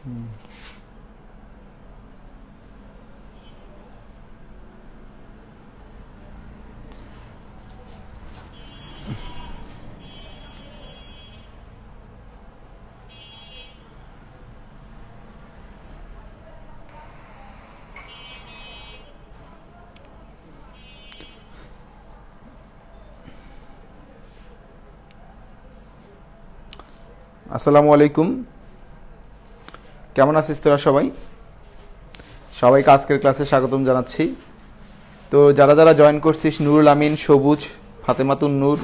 আসসালামু আলাইকুম, কেমন আছিস তোরা সবাই? সবাইকে আজকের ক্লাসে স্বাগতম জানাচ্ছি। তো যারা যারা জয়েন করছিস, নুরুল আমিন, সবুজ, ফাতেমাতুন নূর,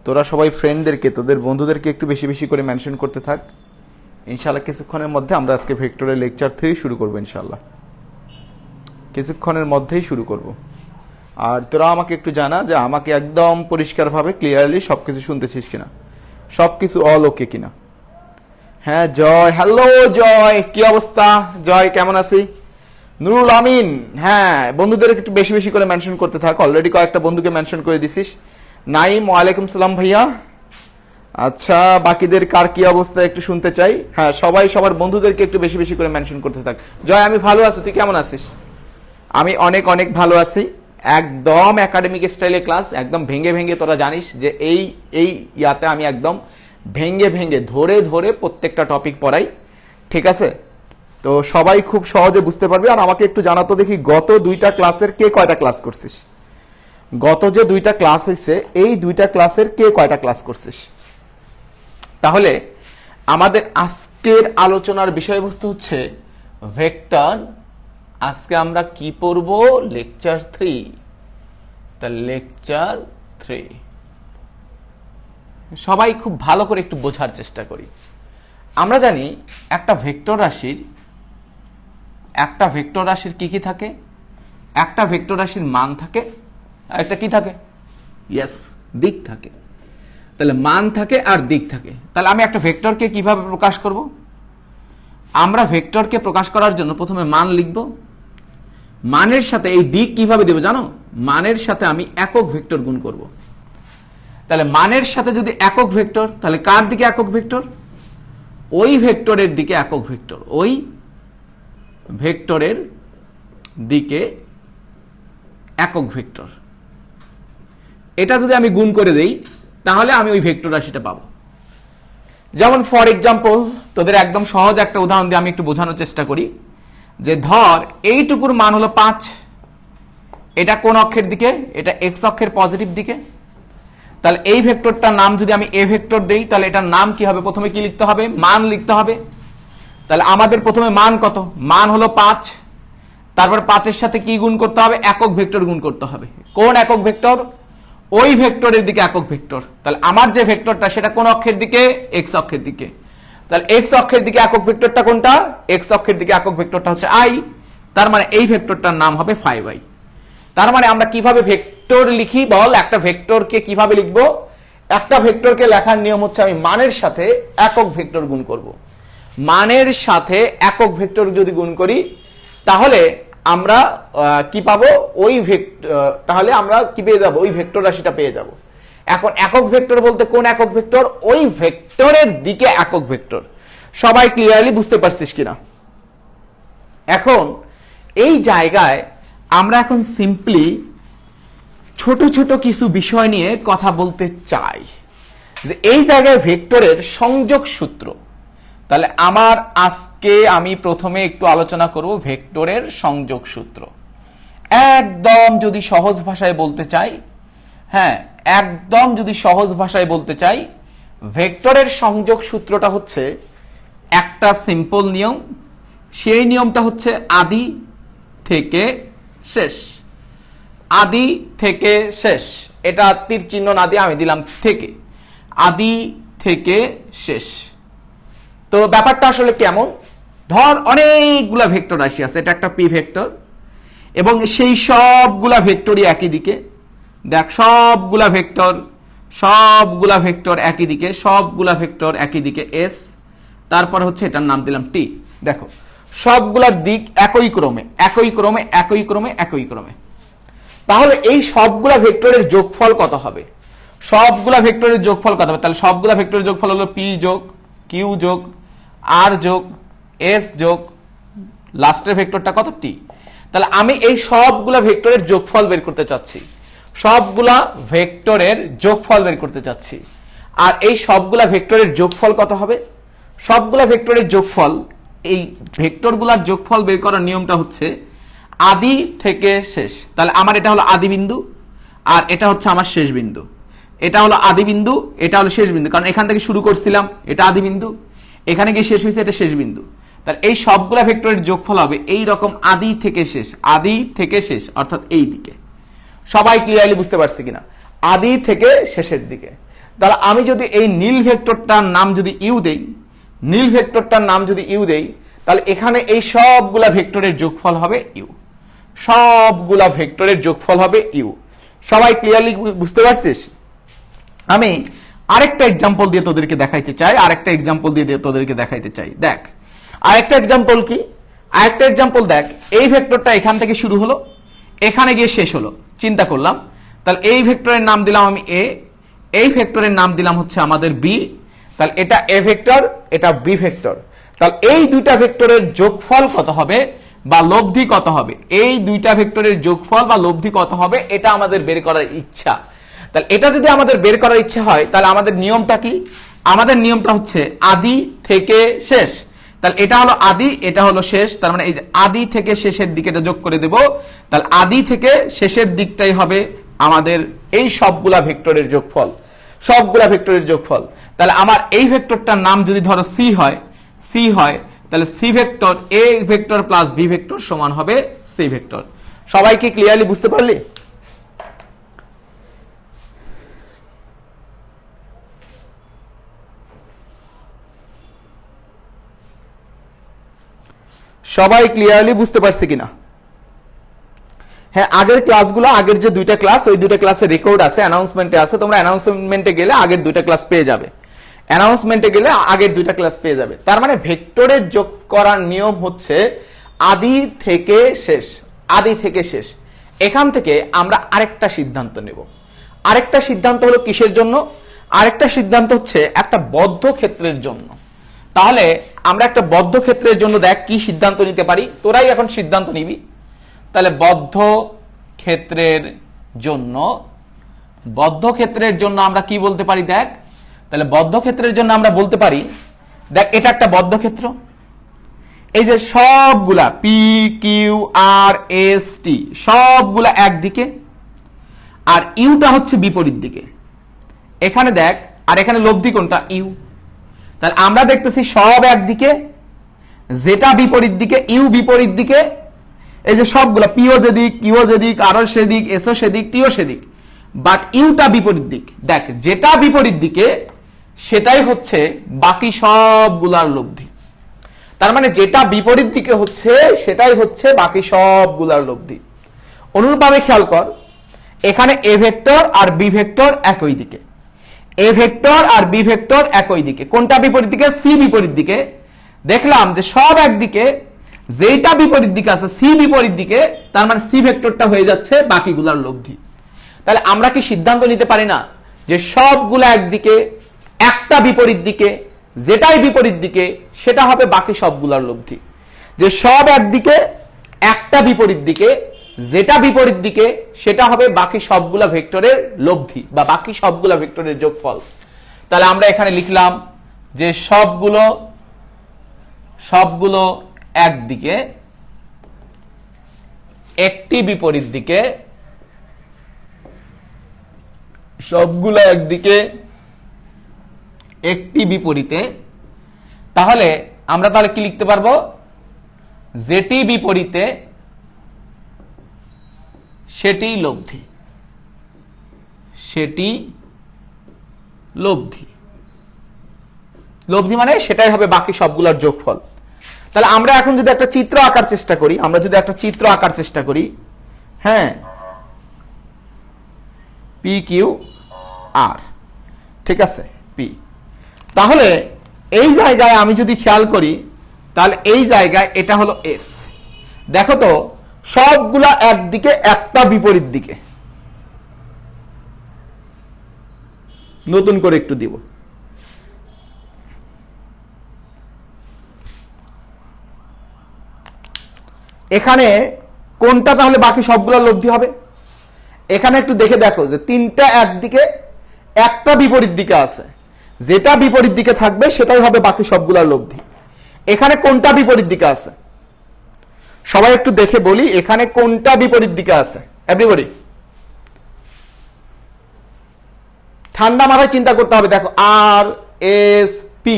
তোরা সবাই ফ্রেন্ডদেরকে, তোদের বন্ধুদেরকে একটু বেশি বেশি করে মেনশন করতে থাক। ইনশাআল্লাহ কিছুক্ষণের মধ্যে আমরা আজকে ভেক্টরের লেকচার 3 শুরু করবো। ইনশাআল্লাহ কিছুক্ষণের মধ্যেই শুরু করব। আর তোরা আমাকে একটু জানা যে আমাকে একদম পরিষ্কারভাবে ক্লিয়ারলি সব কিছু শুনতেছিস কিনা, সব কিছু অল ওকে কিনা। হ্যাঁ জয়, হ্যালো জয়, কি অবস্থা জয়, কেমন আছি? নুরুল আমিন, হ্যাঁ বন্ধুদের একটু বেশি বেশি করে মেনশন করতে থাক। অলরেডি কয়েকটা বন্ধুকে মেনশন করে দিছিস। নাইম, ওয়ালাইকুম সালাম ভাইয়া। আচ্ছা, বাকিদের কার কি অবস্থা একটু শুনতে চাই। হ্যাঁ সবাই সবার বন্ধুদেরকে একটু বেশি বেশি করে মেনশন করতে থাক। জয়, আমি ভালো আছি, তুই কেমন আছিস? আমি অনেক অনেক ভালো আছি। একদম একাডেমিক স্টাইলে ক্লাস, একদম ভেঙে ভেঙে, তোরা জানিস যে এই ইয়াতে আমি একদম ভেঙে ভেঙে ধরে ধরে প্রত্যেকটা টপিক পড়াই, ঠিক আছে? তো সবাই খুব সহজে বুঝতে পারবে। আর আমাকে একটু জানাতো দেখি, গত 2টা ক্লাসের কে কয়টা ক্লাস করছিস? গত যে 2টা ক্লাস হয়েছে, এই 2টা ক্লাসের কে কয়টা ক্লাস করছিস? তাহলে আমাদের আজকের আলোচনার বিষয়বস্তু হচ্ছে ভেক্টর। আজকে আমরা কি পড়ব? লেকচার 3। তা লেকচার 3 সবাই খুব ভালো করে একটু বোঝার চেষ্টা করি। আমরা জানি একটা ভেক্টর রাশির কি কি থাকে? একটা ভেক্টর রাশির মান থাকে, আর একটা কি থাকে? ইয়েস, দিক থাকে। তাহলে মান থাকে আর দিক থাকে। তাহলে আমি একটা ভেক্টরকে কিভাবে প্রকাশ করব? আমরা ভেক্টরকে প্রকাশ করার জন্য প্রথমে মান লিখব। মানের সাথে এই দিক কিভাবে দেব জানো? মানের সাথে আমি একক ভেক্টর গুণ করব। তাহলে মানের সাথে যদি একক ভেক্টর, তাহলে কার দিকে একক ভেক্টর? ওই ভেক্টরের দিকে একক ভেক্টর, ওই ভেক্টরের দিকে একক ভেক্টর। এটা যদি আমি গুণ করে দেই, তাহলে আমি ওই ভেক্টর রাশিটা পাবো। যেমন ফর এক্সাম্পল, তোদের একদম সহজ একটা উদাহরণ দিয়ে আমি একটু বোঝানোর চেষ্টা করি। যে ধর এইটুকুর মান হলো 5, এটা কোন অক্ষের দিকে? এটা এক্স অক্ষের পজিটিভ দিকে। তাহলে এই ভেক্টরটার নাম যদি আমি এ ভেক্টর দেই, তাহলে এটার নাম কি হবে? প্রথমে কি লিখতে হবে? মান লিখতে হবে। তাহলে আমাদের প্রথমে মান কত? মান হলো 5। তারপর 5-এর সাথে কি গুণ করতে হবে? একক ভেক্টর গুণ করতে হবে। কোন একক ভেক্টর? ওই ভেক্টরের দিকে একক ভেক্টর। তাহলে আমার যে ভেক্টরটা, সেটা কোন অক্ষের দিকে? এক্স অক্ষের দিকে। তাহলে এক্স অক্ষের দিকে একক ভেক্টরটা কোনটা? এক্স অক্ষের দিকে একক ভেক্টরটা হচ্ছে আই। তার মানে এই ভেক্টরটার নাম হবে 5i। তার মানে আমরা কিভাবে ভেক্টর লিখি বল? একটা ভেক্টরকে কিভাবে লিখবো? একটা ভেক্টরকে লেখার নিয়ম হচ্ছে আমি মানের সাথে একক ভেক্টর গুণ করব। মানের সাথে একক ভেক্টর যদি গুণ করি, তাহলে আমরা কি পাবো? ওই তাহলে আমরা কি পেয়ে যাব? ওই ভেক্টর রাশিটা পেয়ে যাব। এখন একক ভেক্টর বলতে কোন একক ভেক্টর? ওই ভেক্টরের দিকে একক ভেক্টর। সবাই ক্লিয়ারলি বুঝতে পারছিস কিনা? এখন এই জায়গায় আমরা এখন সিম্পলি ছোট ছোট কিছু বিষয় নিয়ে কথা বলতে চাই। যে এই জায়গায় ভেক্টরের সংযোগ সূত্র। তাহলে আজকে আমি প্রথমে একটু আলোচনা করব ভেক্টরের সংযোগ সূত্র। একদম যদি সহজ ভাষায় বলতে চাই, হ্যাঁ একদম যদি সহজ ভাষায় বলতে চাই, ভেক্টরের সংযোগ সূত্রটা হচ্ছে একটা সিম্পল নিয়ম। সেই নিয়মটা হচ্ছে আদি থেকে শেষ। আদি থেকে শেষ, এটা তীর চিহ্ন না দিয়ে আমি দিলাম থেকে। আদি থেকে শেষ। তো ব্যাপারটা আসলে কেমন? ধর অনেকগুলা ভেক্টর রাশি আছে, এটা একটা পি ভেক্টর, এবং সেই সবগুলা ভেক্টরই একই দিকে। দেখ সবগুলা ভেক্টর একই দিকে, সবগুলা ভেক্টর একই দিকে এস। তারপর হচ্ছে এটার নাম দিলাম টি। দেখো সবগুলা দিক একই ক্রমে একই ক্রমে একই ক্রমে একই ক্রমে। তাহলে এই সবগুলা ভেক্টরের যোগফল কত হবে? সবগুলা ভেক্টরের যোগফল কত হবে? তাহলে সবগুলা ভেক্টরের যোগফল হলো পি যোগ কিউ যোগ আর যোগ এস যোগ লাস্টের ভেক্টরটা কত টি। তাহলে আমি এই সবগুলা ভেক্টরের যোগফল বের করতে চাচ্ছি, সবগুলা ভেক্টরের যোগফল বের করতে চাচ্ছি। আর এই সবগুলা ভেক্টরের যোগফল কত হবে? সবগুলা ভেক্টরের যোগফল, এই ভেক্টরগুলোর যোগফল বের করার নিয়মটা হচ্ছে আদি থেকে শেষ। তাহলে আমার এটা হলো আদি বিন্দু আর এটা হচ্ছে আমার শেষ বিন্দু। এটা হলো আদি বিন্দু, এটা হলো শেষ বিন্দু, কারণ এখান থেকে শুরু করছিলাম, এটা আদি বিন্দু, এখানে গিয়ে শেষ হয়েছে, এটা শেষ বিন্দু। তাহলে এই সবগুলা ভেক্টরের যোগফল হবে এই রকম আদি থেকে শেষ, আদি থেকে শেষ অর্থাৎ এই দিকে। সবাই ক্লিয়ারলি বুঝতে পারছে কিনা? আদি থেকে শেষের দিকে। তাহলে আমি যদি এই নীল ভেক্টরটার নাম যদি ইউ দেই, নীল ভেক্টরটার নাম যদি ইউ দেই, তাহলে এখানে এই সবগুলা ভেক্টরের যোগফল হবে ইউ, সবগুলা ভেক্টরের যোগফল হবে ইউ। সবাই ক্লিয়ারলি বুঝতে পারছিস? আমি আরেকটা এক্সাম্পল দিয়ে তোদেরকে দেখাইতে চাই, আরেকটা এক্সাম্পল দিয়ে তোদেরকে দেখাইতে চাই। দেখ আরেকটা এক্সাম্পল কি, আরেকটা এক্সাম্পল দেখ। এই ভেক্টরটা এখান থেকে শুরু হলো, এখানে গিয়ে শেষ হলো, চিন্তা করলাম। তাহলে এই ভেক্টরের নাম দিলাম আমি এ, এই ভেক্টরের নাম দিলাম হচ্ছে আমাদের বি। তাহলে এটা এ ভেক্টর, এটা বি ভেক্টর। তাহলে এই দুইটা ভেক্টরের যোগফল কত হবে বা লব্ধি কত হবে, এই দুইটা ভেক্টরের যোগফল বা লব্ধি কত হবে, এটা আমাদের বের করার ইচ্ছা। তাহলে এটা যদি আমাদের বের করার ইচ্ছা হয়, তাহলে আমাদের নিয়মটা কি? আমাদের নিয়মটা হচ্ছে আদি থেকে শেষ। তাহলে এটা হলো আদি, এটা হলো শেষ, তার মানে এই যে আদি থেকে শেষের দিকে এটা যোগ করে দেব। তাহলে আদি থেকে শেষের দিকটাই হবে আমাদের এই সবগুলা ভেক্টরের যোগফল, সবগুলা ভেক্টরের যোগফল। তাহলে আমার এই ভেক্টরটার নাম যদি ধরো সি হয়, সি হয়, তাহলে C vector A vector plus B vector সমান হবে সি ভেক্টর। সবাই কি ক্লিয়ারলি বুঝতে পারলি? সবাই ক্লিয়ারলি বুঝতে পারছে কিনা? হ্যাঁ, আগের ক্লাসগুলো, আগের যে দুইটা ক্লাস, ওই দুইটা ক্লাসের রেকর্ড আছে, অ্যানাউন্সমেন্টে আছে, তোমরা অ্যানাউন্সমেন্টে গেলে আগের দুইটা ক্লাস পেয়ে যাবে, অ্যানাউন্সমেন্টে গেলে আগের দুইটা ক্লাস পেয়ে যাবে। তার মানে ভেক্টরের যোগ করার নিয়ম হচ্ছে আদি থেকে শেষ, আদি থেকে শেষ। এখান থেকে আমরা আরেকটা সিদ্ধান্ত নেব। আরেকটা সিদ্ধান্ত হলো কিসের জন্য? আরেকটা সিদ্ধান্ত হচ্ছে একটা বদ্ধ ক্ষেত্রের জন্য। তাহলে আমরা একটা বদ্ধ ক্ষেত্রের জন্য দেখ কি সিদ্ধান্ত নিতে পারি, তোরাই এখন সিদ্ধান্ত নিবি। তাহলে বদ্ধ ক্ষেত্রের জন্য, বদ্ধ ক্ষেত্রের জন্য আমরা কি বলতে পারি দেখ। তাহলে বদ্ধ ক্ষেত্রের জন্য আমরা বলতে পারি, দেখ এটা একটা বদ্ধ ক্ষেত্র, এই যে সবগুলা P Q R S T সবগুলা একদিকে, আর ইউটা হচ্ছে বিপরীত দিকে। এখানে দেখ, আর এখানে লব্ধি কোনটা? ইউ। তাহলে আমরা দেখতেছি সব একদিকে, যেটা বিপরীত দিকে, ইউ বিপরীত দিকে। এই যে সবগুলা পিও যেদিক, কিউ যেদিক, আরও সেদিক, এসও সেদিক, টিও সেদিক, বাট ইউটা বিপরীত দিক। দেখ যেটা বিপরীত দিকে সেটাই হচ্ছে বাকি সবগুলার লব্ধি। তার মানে যেটা বিপরীত দিকে হচ্ছে সেটাই হচ্ছে বাকি সবগুলার লব্ধি। অনুরূপভাবে খেয়াল কর, এখানে এ ভেক্টর আর বি ভেক্টর একই দিকে, এ ভেক্টর আর বি ভেক্টর একই দিকে। কোনটা বিপরীত দিকে? সি বিপরীত দিকে। দেখলাম যে সব একদিকে, যেটা বিপরীত দিকে আছে সি বিপরীত দিকে, তার মানে সি ভেক্টরটা হয়ে যাচ্ছে বাকিগুলার লব্ধি। তাহলে আমরা কি সিদ্ধান্ত নিতে পারি না যে সবগুলা একদিকে, একটা বিপরীত দিকে, যেটাই বিপরীত দিকে সেটা হবে বাকি সবগুলার লব্ধি। যে সব একদিকে, একটা বিপরীত দিকে, যেটা বিপরীত দিকে সেটা হবে বাকি সবগুলা ভেক্টরের লব্ধি বা বাকি সবগুলা ভেক্টরের যোগফল। তাহলে আমরা এখানে লিখলাম যে সবগুলো একদিকে, একটি বিপরীত দিকে, সবগুলো একদিকে, একটি বিপরীতে। তাহলে আমরা তাহলে কি লিখতে পারবো? যেটি বিপরীতে সেটি লব্ধি, সেটি লব্ধি। লব্ধি মানে সেটাই হবে বাকি সবগুলোর যোগফল। তাহলে আমরা এখন যদি একটা চিত্র আঁকার চেষ্টা করি, আমরা যদি একটা চিত্র আঁকার চেষ্টা করি, হ্যাঁ, পি কিউ আর, ঠিক আছে, পি। তাহলে এই জায়গায় আমি যদি খেয়াল করি, তাহলে এই জায়গায় এটা হলো এস। দেখো তো সবগুলা একদিকে, একটা বিপরীত দিকে। নতুন করে একটু দিব। এখানে কোনটা তাহলে বাকি সবগুলো লব্ধি হবে? এখানে একটু দেখে দেখো যে তিনটা একদিকে, একটা বিপরীত দিকে আছে, যেটা বিপরীত দিকে থাকবে সেটাই হবে বাকি সবগুলোর লব্ধি। এখানে কোনটা বিপরীত দিকে আছে সবাই একটু দেখে বলি, এখানে কোনটা বিপরীত দিকে আছে? এভরিবডি ঠান্ডা মাথায় চিন্তা করতে হবে। দেখো আর এস পি,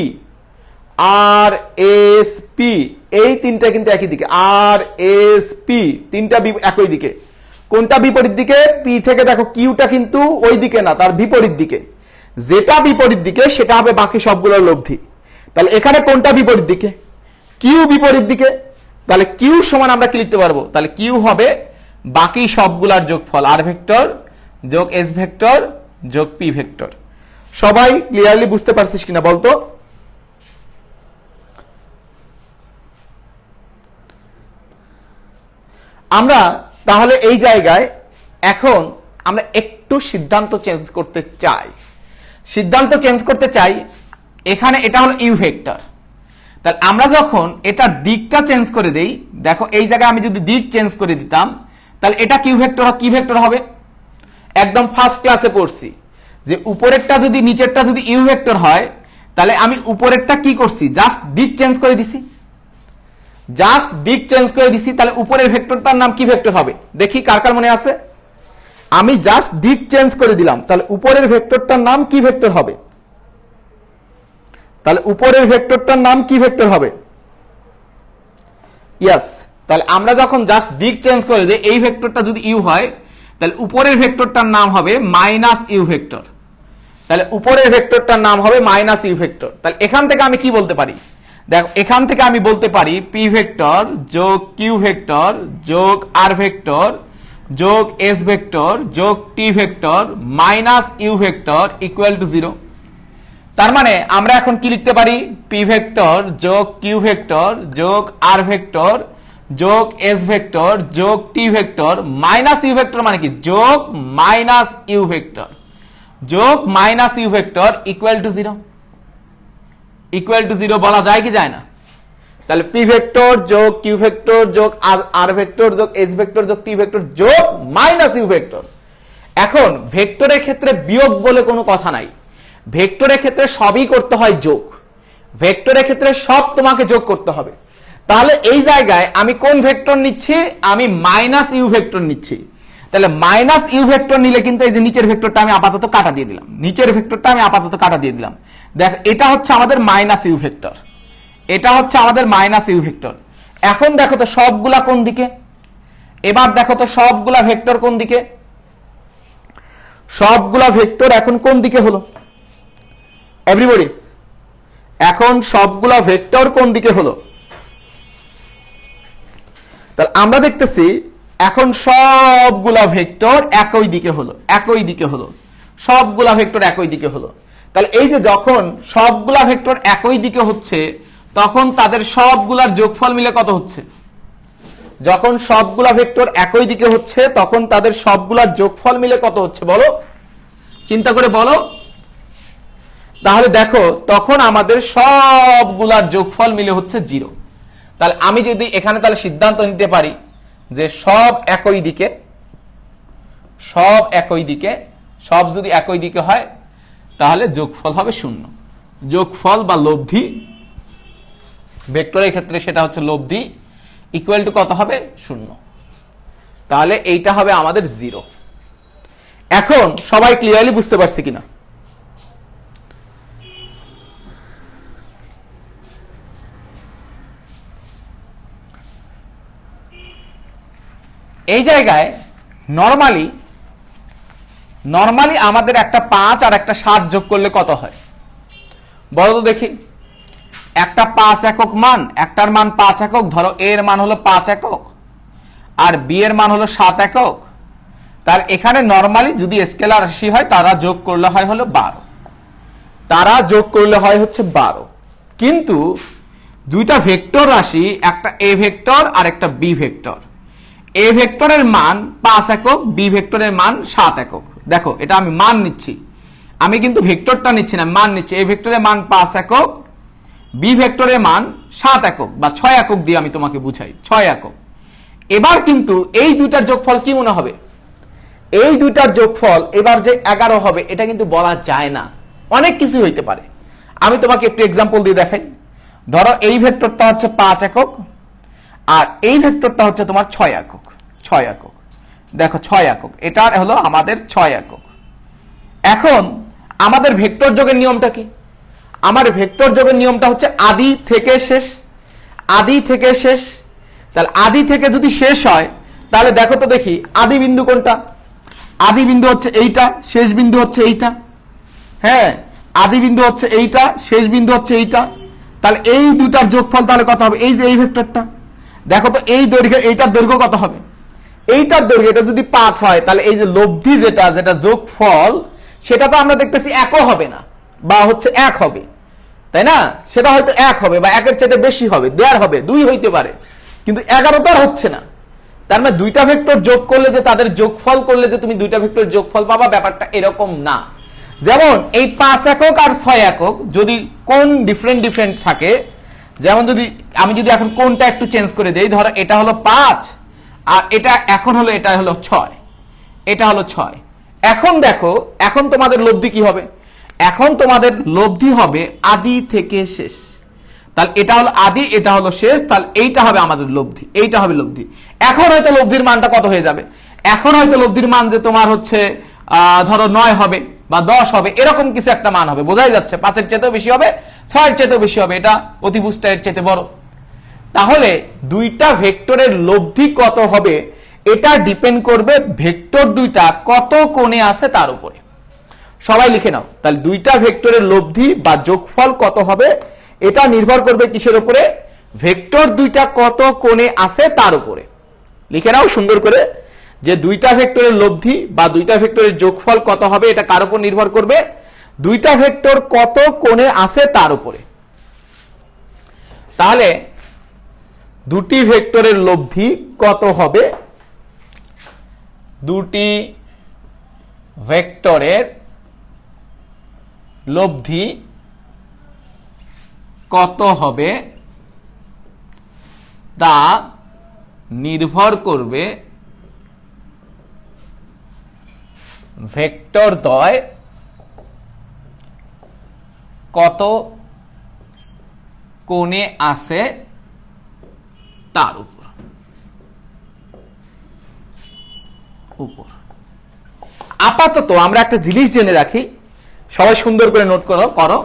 আর এস পি, এই তিনটা কিন্তু একই দিকে। আর এস পি তিনটা একই দিকে। কোনটা বিপরীত দিকে? পি থেকে দেখো কিউটা কিন্তু ওই দিকে না, তার বিপরীত দিকে। যেটা বিপরীত দিকে সেটা হবে বাকি সবগুলোর লব্ধি। তাহলে এখানে কোনটা বিপরীত দিকে? কিউ বিপরীত দিকে। তাহলে কিউ সমান আমরা কি লিখতে পারবো? তাহলে কিউ হবে বাকি সবগুলার যোগফল, আর ভেক্টর যোগ এস ভেক্টর যোগ পি ভেক্টর। সবাই ক্লিয়ারলি বুঝতে পারছিস কিনা বলতো? আমরা তাহলে এই জায়গায় এখন আমরা একটু সিদ্ধান্ত চেঞ্জ করতে চাই। সিদ্ধান্ত চেঞ্জ করতে চাই, এখানে এটা হলো ইউ ভেক্টর। তাহলে আমরা যখন এটা দিকটা চেঞ্জ করে দেই, দেখো এই জায়গায় আমি যদি দিক চেঞ্জ করে দিতাম তাহলে এটা কিউ ভেক্টর কি ভেক্টর হবে? একদম ফার্স্ট ক্লাসে পড়ছি যে উপরেরটা যদি নিচেরটা যদি ইউ ভেক্টর হয় তাহলে আমি উপরেরটা কি করছি? জাস্ট দিক চেঞ্জ করে দিছি। জাস্ট দিক চেঞ্জ করে দিছি, তাহলে উপরের ভেক্টরটার নাম কি ভেক্টর হবে? দেখি কার কার মনে আছে। আমি জাস্ট দিক চেঞ্জ করে দিলাম, তাহলে উপরের ভেক্টরটার নাম কি ভেক্টর হবে? তাহলে উপরের ভেক্টরটার নাম কি ভেক্টর হবে? ইয়েস। তাহলে আমরা যখন জাস্ট দিক চেঞ্জ করে দিই, এই ভেক্টরটা যদি ইউ হয় তাহলে উপরের ভেক্টরটার নাম হবে মাইনাস ইউ ভেক্টর। তাহলে উপরের ভেক্টরটার নাম হবে মাইনাস ইউ ভেক্টর। তাহলে এখান থেকে আমি কি বলতে পারি? দেখো এখান থেকে আমি বলতে পারি পি ভেক্টর যোগ কিউ ভেক্টর যোগ আর ভেক্টর যোগ এস ভেক্টর যোগ T vector minus U vector equal to 0। তার মানে আমরা এখন কি লিখতে পারি? পি ভেক্টর যোগ কিউ ভেক্টর যোগ আর ভেক্টর যোগ এস ভেক্টর যোগ T vector minus U vector, মানে কি যোগ মাইনাস ইউ ভেক্টর যোগ minus U vector equal to 0। Equal to 0 বলা যায় কি যায় না? তাহলে পি ভেক্টর যোগ কিউ ভেক্টর যোগ আর ভেক্টর যোগ এস ভেক্টর যোগ টি ভেক্টর যোগ মাইনাস ইউ ভেক্টর। এখন ভেক্টরের ক্ষেত্রে বিয়োগ বলে কোনো কথা নাই। ভেক্টরের ক্ষেত্রে সবই করতে হয় যোগ। ভেক্টরের ক্ষেত্রে সব তোমাকে যোগ করতে হবে। তাহলে এই জায়গায় আমি কোন ভেক্টর নিচ্ছি? আমি মাইনাস ইউ ভেক্টর নিচ্ছি। তাহলে মাইনাস ইউ ভেক্টর নিলে কিন্তু এই যে নিচের ভেক্টরটা আমি আপাতত কাটা দিয়ে দিলাম, নিচের ভেক্টরটা আমি আপাতত কাটা দিয়ে দিলাম। দেখ এটা হচ্ছে আমাদের মাইনাস ইউ ভেক্টর, এটা হচ্ছে আমাদের মাইনাস ইউ ভেক্টর। এখন দেখো তো সবগুলা কোন দিকে? এবার দেখো তো সবগুলা ভেক্টর কোন দিকে? সবগুলা ভেক্টর এখন কোন দিকে হলো? এভরিবডি এখন সবগুলা ভেক্টর কোন দিকে হলো? তাহলে আমরা দেখতেছি এখন সবগুলা ভেক্টর একই দিকে হলো, একই দিকে হলো, সবগুলা ভেক্টর একই দিকে হলো। তাহলে এই যে যখন সবগুলা ভেক্টর একই দিকে হচ্ছে তখন তাদের সবগুলার যোগফল মিলে কত হচ্ছে? যখন সবগুলা ভেক্টর একই দিকে হচ্ছে তখন তাদের সবগুলার যোগফল মিলে কত হচ্ছে বলো? চিন্তা করে বলো। তাহলে দেখো তখন আমাদের সবগুলার যোগফল মিলে হচ্ছে 0। তাহলে আমি যদি এখানে তাহলে সিদ্ধান্ত নিতে পারি যে সব একই দিকে, সব একই দিকে, সব যদি একই দিকে হয় তাহলে যোগফল হবে 0। যোগফল বা লব্ধি ভেক্টরের ক্ষেত্রে সেটা হচ্ছে লব্ধি ইকুয়াল টু কত হবে? 0। তাহলে এইটা হবে আমাদের 0। এখন সবাই ক্লিয়ারলি বুঝতে পারছি কিনা? এই জায়গায় নরমালি আমাদের একটা 5 আর একটা 7 যোগ করলে কত হয় বলো তো দেখি? একটা 5 একক মান, একটার মান 5 একক, ধরো এ এর মান হলো 5 একক আর বি এর মান হলো 7 একক। তার এখানে নরমালি যদি স্কেলার রাশি হয় তারা যোগ করলে হয় হলো 12, তারা যোগ করলে হয় হচ্ছে 12। কিন্তু দুইটা ভেক্টর রাশি, একটা এ ভেক্টর আর একটা বি ভেক্টর, এ ভেক্টরের মান 5 একক, বি ভেক্টরের মান 7 একক। দেখো এটা আমি মান নিচ্ছি, আমি কিন্তু ভেক্টরটা নিচ্ছি না, মান নিচ্ছি। এ ভেক্টরের মান 5 একক, বি ভেক্টরের মান 7 একক বা 6 একক দিয়ে আমি তোমাকে বুঝাই 6 একক। এবার কিন্তু এই দুইটার যোগফল কি মনে হবে? এই দুইটার যোগফল এবার যে 11 হবে এটা কিন্তু বলা যায় না, অনেক কিছু হইতে পারে। আমি তোমাকে একটু এক্সাম্পল দিয়ে দেখাই। ধরো এই ভেক্টরটা হচ্ছে 5 একক আর এই ভেক্টরটা হচ্ছে তোমার 6 একক। 6 একক, দেখো 6 একক, এটা হলো আমাদের 6 একক। এখন আমাদের ভেক্টর যোগের নিয়মটা কি? আমার ভেক্টর যোগের নিয়মটা হচ্ছে আদি থেকে শেষ। আদি থেকে শেষ, তাহলে আদি থেকে যদি শেষ হয় তাহলে দেখো তো দেখি আদি বিন্দু কোনটা? আদি বিন্দু হচ্ছে এইটা, শেষ বিন্দু হচ্ছে এইটা। হ্যাঁ, আদি বিন্দু হচ্ছে এইটা, শেষ বিন্দু হচ্ছে এইটা। তাহলে এই দুটার যোগফল তাহলে কত হবে? এই যে এই ভেক্টরটা, দেখো তো এই দৈর্ঘ্য, এইটার দৈর্ঘ্য কত হবে? এইটার দৈর্ঘ্য এটা যদি 5 হয় তাহলে এই যে লব্ধি যেটা যেটা যোগফল সেটা তো আমরা দেখতেছি একও হবে না, বা হচ্ছে 1 হবে, তাই না? সেটা হয়তো 1 হবে বা 1-এর চাইতে বেশি হবে, 1.5 হবে, 2 হইতে পারে, কিন্তু 11 তো আর হচ্ছে না। তার মানে দুইটা ভেক্টর যোগ করলে যে তাদের যোগফল করলে যে তুমি দুইটা ভেক্টর যোগফল পাবা, ব্যাপারটা এরকম না। যেমন এই 5 একক আর 6 একক যদি কোণ ডিফারেন্ট ডিফারেন্ট থাকে, যেমন যদি আমি যদি এখন কোণটা একটু চেঞ্জ করে দেই, ধরো এটা হলো 5 আর এটা এখন হলো, এটা হলো 6, এটা হলো 6। এখন দেখো এখন তোমাদের লব্ধি কি হবে? এখন তোমাদের লব্ধি হবে আদি থেকে শেষ। তাহলে এটা হলো আদি, এটা হলো শেষ, তাহলে এইটা হবে আমাদের লব্ধি, এইটা হবে লব্ধি। এখন হয়তো লব্ধির মানটা কত হয়ে যাবে? এখন হয়তো লব্ধির মান যে তোমার হচ্ছে ধরো 9 হবে বা 10 হবে, এরকম কিছু একটা মান হবে, বোঝাই যাচ্ছে। 5-এর চেয়েতেও বেশি হবে, 6-এর চেয়েতেও বেশি হবে, এটা অতিভুজটা এর চেয়ে বড়। তাহলে দুইটা ভেক্টরের লব্ধি কত হবে এটা ডিপেন্ড করবে ভেক্টর দুইটা কত কোণে আছে তার উপরে। সবাই লিখে নাও, তাহলে দুইটা ভেক্টরের লব্ধি বা যোগফল কত হবে এটা নির্ভর করবে কিসের উপরে? ভেক্টর দুইটা কত কোণে আছে তার উপরে। লিখে নাও সুন্দর করে, যে দুইটা ভেক্টরের লব্ধি বা দুইটা ভেক্টরের যোগফল কত হবে এটা কার উপর নির্ভর করবে? দুইটা ভেক্টর কত কোণে আছে তার উপরে। তাহলে দুটি ভেক্টরের লব্ধি কত হবে? দুটি ভেক্টরের লব্ধি কত হবে তা নির্ভর করবে ভেক্টর দ্বয় কত কোণে আছে তার উপর। আপাতত আমরা একটা জিনিস জেনে রাখি, সবাই সুন্দর করে নোট করো।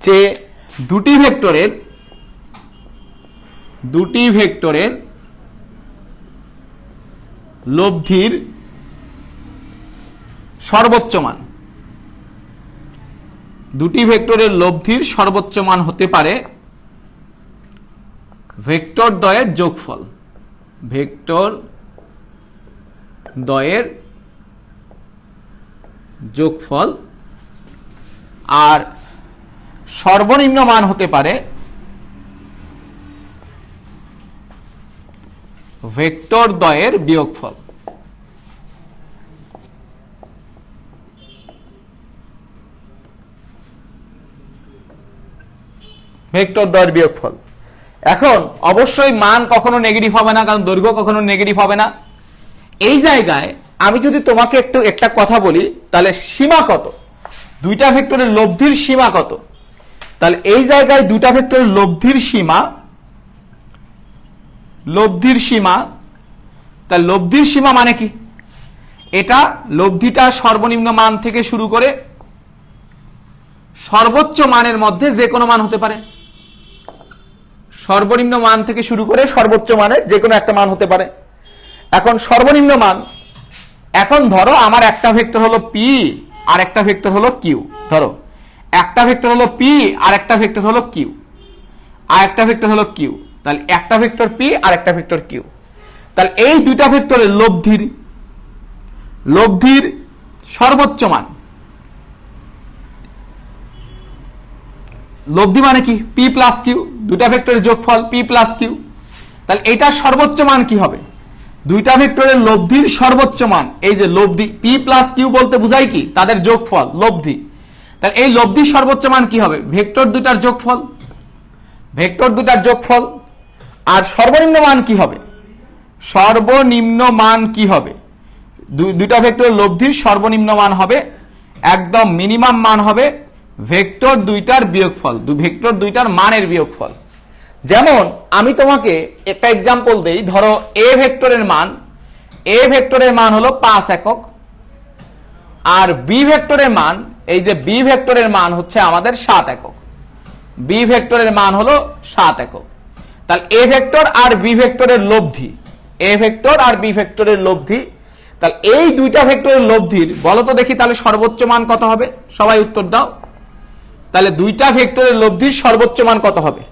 যে দুটি ভেক্টরের লব্ধির সর্বোচ্চ মান, দুটি ভেক্টরের লব্ধির সর্বোচ্চ মান হতে পারে ভেক্টর দ্বয়ের যোগফল। ভেক্টর দ্বয়ের যোগফল। আর সর্বনিম্ন মান হতে পারে ভেক্টর দ্বয়ের বিয়োগফল। ভেক্টর দ্বয়ের বিয়োগফল। এখন অবশ্যই মান কখনো নেগেটিভ হবে না, কারণ দৈর্ঘ্য কখনো নেগেটিভ হবে না। এই জায়গায় আমি যদি তোমাকে একটা কথা বলি, তাহলে সীমা কত? দুইটা ভেক্টরের লব্ধির সীমা কত? তাহলে এই জায়গায় দুইটা ভেক্টরের লব্ধির সীমা, তাহলে লব্ধির সীমা মানে কি? এটা লব্ধিটা সর্বনিম্ন মান থেকে শুরু করে সর্বোচ্চ মানের মধ্যে যে কোনো মান হতে পারে। সর্বনিম্ন মান থেকে শুরু করে সর্বোচ্চ মানের যে কোনো একটা মান হতে পারে। এখন সর্বনিম্ন মান, এখন ধরো আমার একটা ভেক্টর হলো পি আর একটা ভেক্টর হলো কিউ। ধরো একটা ভেক্টর হলো পি আর একটা ভেক্টর হলো কিউ, আর একটা ভেক্টর হলো কিউ। তাহলে একটা ভেক্টর পি আর একটা ভেক্টর কিউ। তাহলে এই দুইটা ভেক্টরের লব্ধির সর্বোচ্চ মান, লব্ধি মানে কি? পি প্লাস কিউ, দুইটা ভেক্টরের যোগফল পি প্লাস কিউ। তাহলে এটা সর্বোচ্চ মান কি হবে? দুইটা ভেক্টরের লব্ধির সর্বোচ্চ মান, এই যে লব্ধি পি প্লাস কিউ বলতে বোঝায় কি? তাদের যোগফল, লব্ধি। তাহলে এই লব্ধির সর্বোচ্চ মান কি হবে? ভেক্টর দুটার যোগফল। ভেক্টর দুটার যোগফল। আর সর্বনিম্ন মান কি হবে? সর্বনিম্ন মান কি হবে? দুইটা ভেক্টরের লব্ধির সর্বনিম্ন মান হবে, একদম মিনিমাম মান হবে ভেক্টর দুইটার বিয়োগফল, ভেক্টর দুইটার মানের বিয়োগফল। যেমন আমি তোমাকে একটা এক্সাম্পল দেই, ধরো এ ভেক্টরের মান হলো 5 একক, আর বি ভেক্টরের মান, এই যে বি ভেক্টরের মান হচ্ছে আমাদের 7 একক। বি ভেক্টরের মান হলো 7 একক। তাহলে এ ভেক্টর আর বি ভেক্টরের লব্ধি, এ ভেক্টর আর বি ভেক্টরের লব্ধি, তাহলে এই দুইটা ভেক্টরের লব্ধির বলো তো দেখি তাহলে সর্বোচ্চ মান কত হবে? সবাই উত্তর দাও। তাহলে দুইটা ভেক্টরের লব্ধির সর্বোচ্চ মান কত হবে?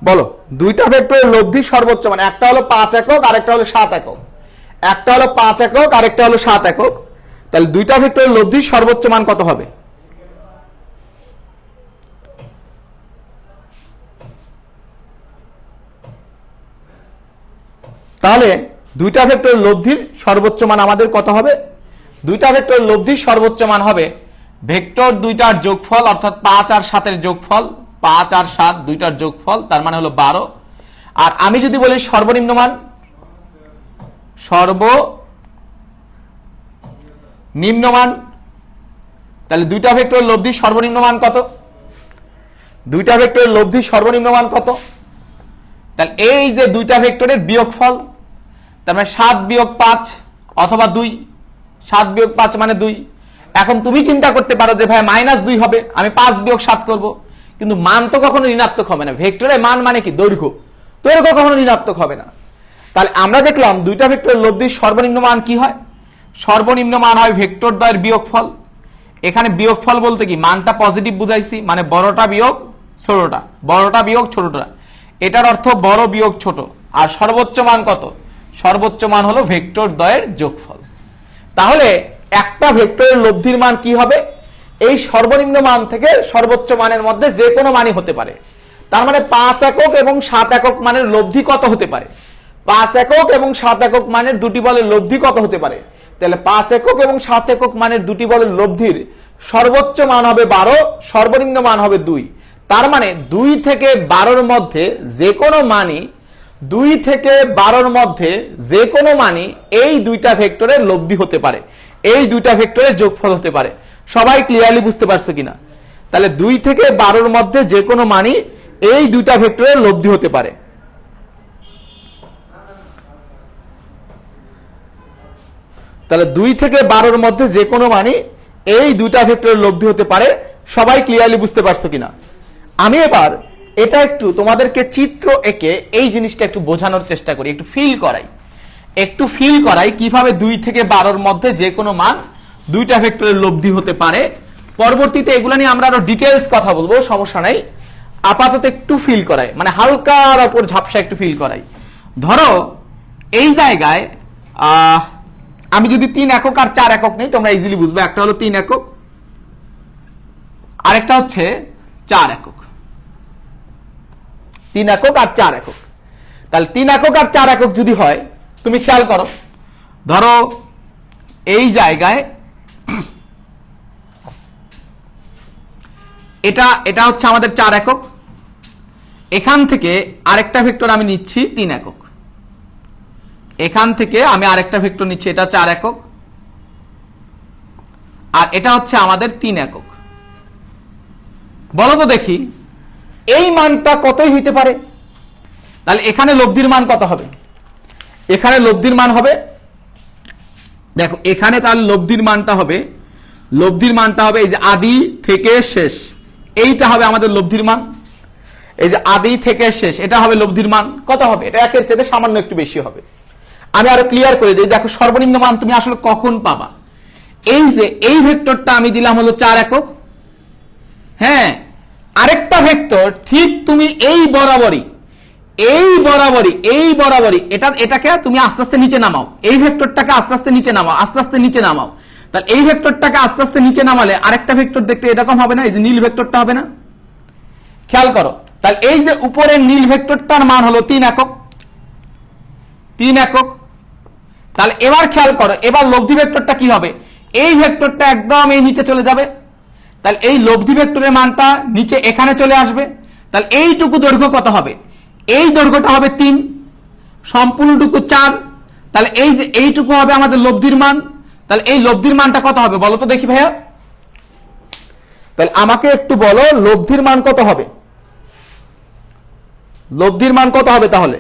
বলো, দুইটা ভেক্টরের লব্ধির সর্বোচ্চ মান, একটা হলো 5 একক আর একটা হলো 7 একক, একটা হলো 5 একক আর একটা হলো 7 একক, তাহলে দুইটা ভেক্টরের লব্ধির সর্বোচ্চ মান কত হবে? তাহলে দুইটা ভেক্টরের লব্ধির সর্বোচ্চ মান আমাদের কত হবে? দুইটা ভেক্টরের লব্ধির সর্বোচ্চ মান হবে ভেক্টর দুইটার যোগফল, অর্থাৎ 5 আর 7 এর যোগফল, 5 আর 7 দুইটার যোগফল, তার মানে হলো 12। আর আমি যদি বলি সর্বনিম্ন মান, সর্বনিম্ন মান, তাহলে দুইটা ভেক্টরের লব্ধির সর্বনিম্ন মান কত? দুইটা ভেক্টরের লব্ধির সর্বনিম্ন মান কত? তাহলে এই যে দুইটা ভেক্টরের বিয়োগফল, তার মানে 7 বিয়োগ 5 অথবা 2, 7 বিয়োগ 5 মানে 2। এখন তুমি চিন্তা করতে পারো যে ভাই -2 হবে, আমি 5 বিয়োগ 7 করব, কিন্তু মান তো কখনো ঋণাত্মক হবে না। ভেক্টরের মান মানে কি? দৈর্ঘ্য, দৈর্ঘ্য কখনো ঋণাত্মক হবে না। তাহলে আমরা দেখলাম দুইটা ভেক্টরের লব্ধির সর্বনিম্ন মান কি হয়? সর্বনিম্ন মান হয় ভেক্টর দ্বয়ের বিয়োগফল। এখানে বিয়োগফল বলতে কি, মানটা পজিটিভ বুঝাইছি, মানে বড়টা বিয়োগ ছোটটা, বড়টা বিয়োগ ছোটটা, এটার অর্থ বড় বিয়োগ ছোট। আর সর্বোচ্চ মান কত? সর্বোচ্চ মান হলো ভেক্টর দ্বয়ের যোগফল। তাহলে একটা ভেক্টরের লব্ধির মান কি হবে? এই সর্বনিম্ন মান থেকে সর্বোচ্চ মানের মধ্যে যে কোনো মানই হতে পারে। তার মানে 5 একক এবং 7 একক মানের লব্ধি কত হতে পারে? 5 একক এবং 7 একক মানের দুটি বলের লব্ধি কত হতে পারে? তাহলে 5 একক এবং 7 একক মানের দুটি বলের লব্ধির সর্বোচ্চ মান হবে 12, সর্বনিম্ন মান হবে 2। তার মানে 2 থেকে 12-র মধ্যে যে কোনো মানই, 2 থেকে 12-র মধ্যে যে কোনো মানই এই দুইটা ভেক্টরের লব্ধি হতে পারে, এই দুইটা ভেক্টরের যোগফল হতে পারে। সবাই ক্লিয়ারলি বুঝতে পারছো কিনা? তাহলে 2 থেকে 12-র মধ্যে যে কোনো মানই এই দুইটা ভেক্টরের লব্ধি হতে পারে। তাহলে 2 থেকে 12-র মধ্যে যে কোনো মানই এই দুইটা ভেক্টরের লব্ধি হতে পারে। সবাই ক্লিয়ারলি বুঝতে পারছো কিনা? আমি এবার এটা একটু তোমাদেরকে চিত্র এঁকে এই জিনিসটা একটু বোঝানোর চেষ্টা করি, একটু ফিল করাই কিভাবে 2 থেকে 12-র মধ্যে যে কোনো মান দুইটা ভেক্টরের লব্ধি হতে পারে। পরবর্তীতে এগুলো নিয়ে আমরা আরো ডিটেইলস কথা বলবো, সমস্যা নাই। আপাতত একটু ফিল করাই, মানে হালকার উপর ঝাপসা একটু ফিল করাই। ধরো এই জায়গায় আমি যদি 3 একক আর 4 একক নেই, তোমরা ইজিলি বুঝবে। একটা হলো 3 একক, আরেকটা হচ্ছে 4 একক। 3 একক আর 4 একক। তাহলে 3 একক আর 4 একক যদি হয়, তুমি খেয়াল করো, ধরো এই জায়গায় এটা হচ্ছে আমাদের 4 একক, এখান থেকে আরেকটা ভেক্টর আমি নিচ্ছি 3 একক, এখান থেকে আমি আরেকটা ভেক্টর নিচ্ছি, এটা 4 একক, আর এটা হচ্ছে আমাদের 3 একক। বলো তো দেখি এই মানটা কতই হইতে পারে? তাহলে এখানে লব্ধির মান কত হবে? এখানে লব্ধির মান হবে, দেখো এখানে তাহলে লব্ধির মানটা হবে এই যে আদি থেকে শেষ, এইটা হবে আমাদের লব্ধির মান। এই যে আদি থেকে শেষ, এটা হবে লব্ধির মান। কত হবে? এটা 1-এর চেয়ে সামান্য একটু বেশি হবে। আমি আরো ক্লিয়ার করে দিই, দেখো সর্বনিম্ন মান তুমি আসলে কখন পাবা? এই যে এই ভেক্টরটা আমি দিলাম হলো 4 একক, হ্যাঁ, আরেকটা ভেক্টর ঠিক তুমি এই বরাবরই এটাকে তুমি আস্তে আস্তে নিচে নামাও, এই ভেক্টরটাকে আস্তে আস্তে নিচে নামাও। তাহলে এই ভেক্টরটাকে আস্তে আস্তে নিচে নামালে আরেকটা ভেক্টর দেখতে এরকম হবে না? এই যে নীল ভেক্টরটা হবে না? খেয়াল করো, তাহলে এই যে উপরের নীল ভেক্টরটার মান হলো 3 একক, 3 একক। তাহলে এবার খেয়াল করো, এবার লব্ধি ভেক্টরটা কি হবে, এই ভেক্টরটা একদম এই নিচে চলে যাবে, তাহলে এই লব্ধি ভেক্টরের মানটা নিচে এখানে চলে আসবে। তাহলে এইটুকু দৈর্ঘ্য কত হবে, এই দৈর্ঘ্যটা হবে 3, সম্পূর্ণটুকু 4, তাহলে এই যে এইটুকু হবে আমাদের লব্ধির মান। তাহলে এই লব্ধির মানটা কত হবে বলো তো দেখি ভাইয়া, তাহলে আমাকে একটু বলো লব্ধির মান কত হবে, লব্ধির মান কত হবে তাহলে,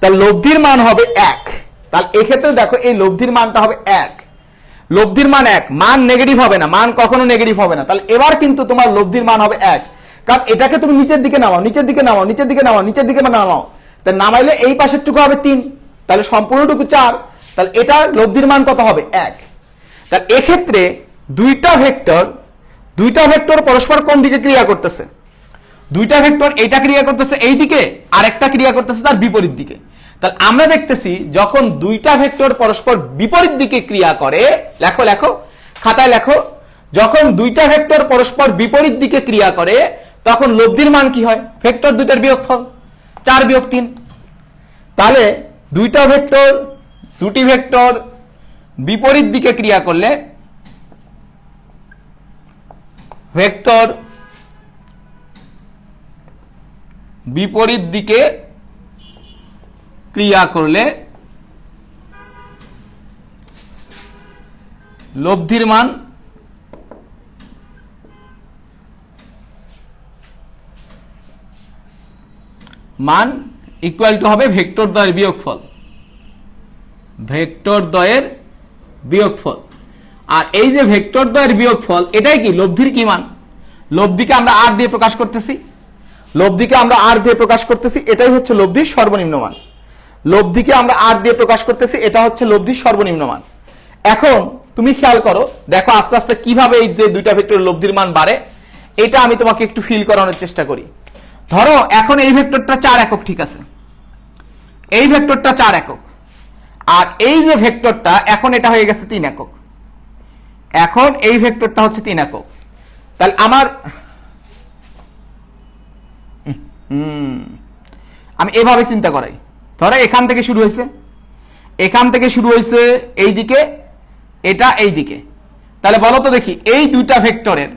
তাহলে লব্ধির মান হবে 1। তাহলে এক্ষেত্রে দেখো এই লব্ধির মানটা হবে 1, লব্ধির মান 1, মান নেগেটিভ হবে না, মান কখনো নেগেটিভ হবে না। তাহলে এবার কিন্তু তোমার লব্ধির মান হবে 1, কারণ এটাকে তুমি নিচের দিকে নামাও, নিচের দিকে নামাও, নিচের দিকে নামাও, নিচের দিকে নামাও, তাহলে নামাইলে এই পাশেরটুকু হবে 3, তাহলে সম্পূর্ণটুকু 4, তাহলে এটা লব্ধির মান কত হবে 1। তাহলে এক্ষেত্রে দুইটা ভেক্টর পরস্পর কোন দিকে ক্রিয়া করতেছে, দুইটা ভেক্টর এইটা ক্রিয়া করতেছে এই দিকে, আরেকটা ক্রিয়া করতেছে তার বিপরীত দিকে। তাহলে আমরা দেখতেছি যখন দুইটা ভেক্টর পরস্পর বিপরীত দিকে ক্রিয়া করে, লেখো লেখো খাতায় লেখো, যখন দুইটা ভেক্টর পরস্পর বিপরীত দিকে ক্রিয়া করে তখন লব্ধির মান কি হয়, ভেক্টর দুইটার বিয়োগফল 4 বিয়োগ 3। তাহলে দুটি ভেক্টর বিপরীত দিকে ক্রিয়া করলে, ভেক্টর বিপরীত দিকে ক্রিয়া করলে লব্ধির মান ইকুয়াল টু হবে ভেক্টর দ্বয়ের বিয়োগফল, ভেক্টর দ্বয়ের বিয়োগফল। আর এই যে ভেক্টর দ্বয়ের বিয়োগফল এটাই কি লব্ধির কি মান, লব্ধিকে আমরা r দিয়ে প্রকাশ করতেছি, লব্ধিকে আমরা r দিয়ে প্রকাশ করতেছি, এটাই হচ্ছে লব্ধির সর্বনিম্ন মান, লব্ধিকে আমরা r দিয়ে প্রকাশ করতেছি, এটা হচ্ছে লব্ধির সর্বনিম্ন মান। এখন তুমি খেয়াল করো, দেখো আস্তে আস্তে কিভাবে এই যে দুইটা ভেক্টরের লব্ধির মান বাড়ে, এটা আমি তোমাকে একটু ফিল করানোর চেষ্টা করি। ধরো এখন এই ভেক্টরটা 4 একক, ঠিক আছে, এই ভেক্টরটা 4 একক, আর এই যে ভেক্টরটা এখন এটা হয়ে গেছে 3 একক, এখন এই ভেক্টরটা হচ্ছে 3 একক। তাহলে আমার আমি এভাবে চিন্তা করাই, ধরো এখান থেকে শুরু হয়েছে এই দিকে, এটা এই দিকে, তাহলে বলো তো দেখি এই দুইটা ভেক্টরের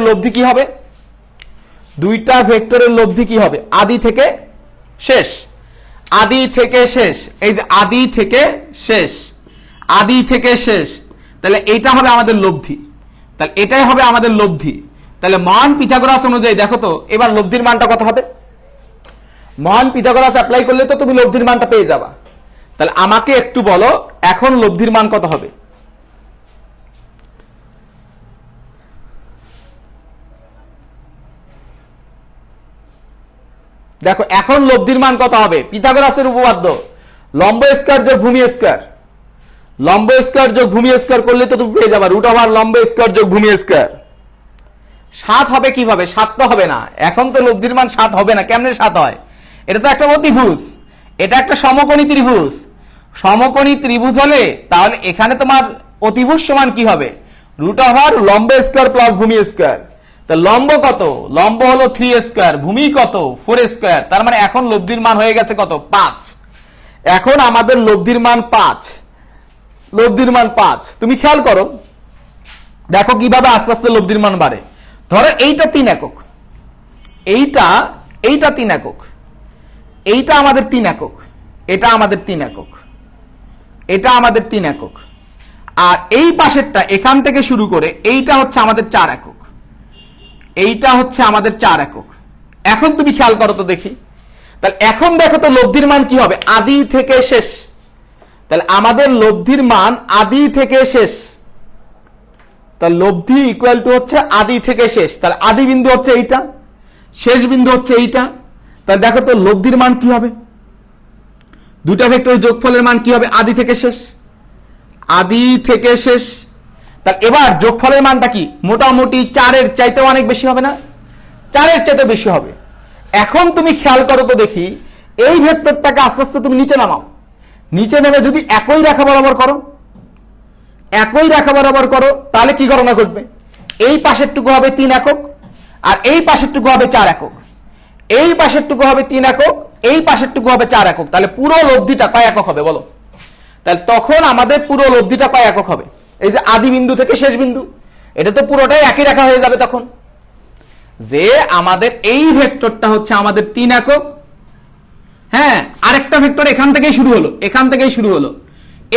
লব্ধি কি হবে, দুইটা ভেক্টরের লব্ধি কি হবে, আদি থেকে শেষ, আদি থেকে শেষ, এই যে আদি থেকে শেষ, তাহলে এইটা হবে আমাদের লব্ধি, তাহলে এটাই হবে আমাদের লব্ধি। তাহলে মহান পিথাগোরাস অনুযায়ী দেখো তো এবার লব্ধির মানটা কত হবে, মহান পিথাগোরাস অ্যাপ্লাই করলে তো তুমি লব্ধির মানটা পেয়ে যাবা। তাহলে আমাকে একটু বলো এখন লব্ধির মান কত হবে, দেখো এখন লব্ধির মান কত হবে, পিথাগোরাসের উপপাদ্য লম্ব স্কয়ার যোগ ভূমি স্কয়ার, লম্ব স্কয়ার যোগ ভূমি স্কয়ার করলে তো তুমি পেয়ে যাবে √ লম্ব স্কয়ার যোগ ভূমি স্কয়ার। 7 হবে কিভাবে, 7 তো হবে না, এখন তো লব্ধির মান 7 হবে না, কেমনে 7 হয়, এটা তো একটা অতিভুজ, এটা একটা সমকোণী ত্রিভুজ, সমকোণী ত্রিভুজ হলে তাহলে এখানে তোমার অতিভুজ সমান কি হবে, √ লম্ব স্কয়ার প্লাস ভূমি স্কয়ার। তা লম্ব কত, লম্ব হলো 3 স্কয়ার, ভূমি কত 4 স্কয়ার, তার মানে এখন লব্ধির মান হয়ে গেছে কত 5। এখন আমাদের লব্ধির মান 5, লব্ধির মান 5। তুমি খেয়াল করো দেখো কিভাবে আস্তে আস্তে লব্ধির মান বাড়ে। ধরো এইটা 3 একক, এইটা 3 একক, এইটা আমাদের 3 একক, এটা আমাদের 3 একক, এটা আমাদের 3 একক, আর এই পাশেরটা এখান থেকে শুরু করে এইটা হচ্ছে আমাদের 4 একক, এইটা হচ্ছে আমাদের 4 একক। এখন তুমি খেয়াল করো তো দেখি, তাহলে এখন দেখো তো লব্ধির মান কি হবে, আদি থেকে শেষ, তাহলে আমাদের লব্ধির মান আদি থেকে শেষ, তাহলে লব্ধি ইকুয়াল টু হচ্ছে আদি থেকে শেষ, তাহলে আদি বিন্দু হচ্ছে এইটা, শেষ বিন্দু হচ্ছে এইটা। তাহলে দেখো তো লব্ধির মান কি হবে, দুটা ভেক্টরের যোগফলের মান কি হবে, আদি থেকে শেষ, আদি থেকে শেষ। তাহলে এবার যোগফলের মানটা কি, মোটামুটি 4-এর চাইতে অনেক বেশি হবে না, 4-এর চাইতে বেশি হবে। এখন তুমি খেয়াল করো তো দেখি এই ভেক্টরটাকে আস্তে আস্তে তুমি নিচে নামাও, নিচে নেমে যদি একই রেখা বরাবর করো, একই রেখা বরাবর করো, তাহলে কি গণনা করবে, এই পাশেরটুকু হবে 3 একক আর এই পাশেরটুকু হবে 4 একক, এই পাশেরটুকু হবে 3 একক, এই পাশেরটুকু হবে 4 একক। তাহলে পুরো লব্ধিটা কয় একক হবে বলো? তাহলে তখন আমাদের পুরো লব্ধিটা কয় একক হবে? এই যে আদি বিন্দু থেকে শেষ বিন্দু, এটা তো পুরোটাই একই রেখা হয়ে যাবে তখন। যে আমাদের এই ভেক্টরটা হচ্ছে আমাদের 3 একক, হ্যাঁ, আরেকটা ভেক্টর এখান থেকেই শুরু হলো, এখান থেকেই শুরু হলো,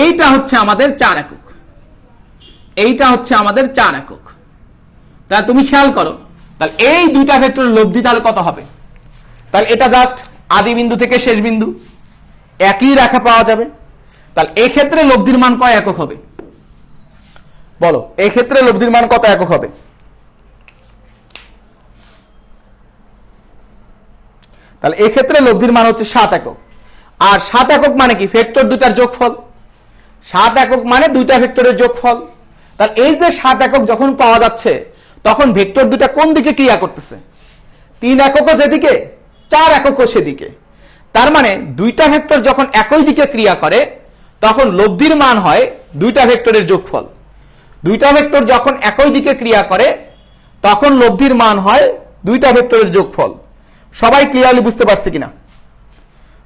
এইটা হচ্ছে আমাদের 4 একক, এইটা হচ্ছে আমাদের 4 একক। তাহলে তুমি খেয়াল করো, তাহলে এই দুইটা ভেক্টরের লব্ধি তাহলে কত হবে? তাহলে এটা জাস্ট আদি বিন্দু থেকে শেষ বিন্দু, একই রেখা পাওয়া যাবে। তাহলে এই ক্ষেত্রে লব্ধির মান কয় একক হবে বলো? এই ক্ষেত্রে লব্ধির মান কত একক হবে? তাহলে এই ক্ষেত্রে লব্ধির মান হচ্ছে 7 একক। আর 7 একক মানে কি? ভেক্টর দুটার যোগফল। 7 একক মানে দুইটা ভেক্টরের যোগফল। তাহলে এই যে 7 একক যখন পাওয়া যাচ্ছে, তখন ভেক্টর দুটা কোন দিকে ক্রিয়া করতেছে? 3 এককও যেদিকে, 4 এককও সেদিকে। তার মানে দুইটা ভেক্টর যখন একই দিকে ক্রিয়া করে, তখন লব্ধির মান হয় দুইটা ভেক্টরের যোগফল। দুইটা ভেক্টর যখন একই দিকে ক্রিয়া করে, তখন লব্ধির মান হয় দুইটা ভেক্টরের যোগফল। সবাই ক্লিয়ারলি বুঝতে পারছে কিনা?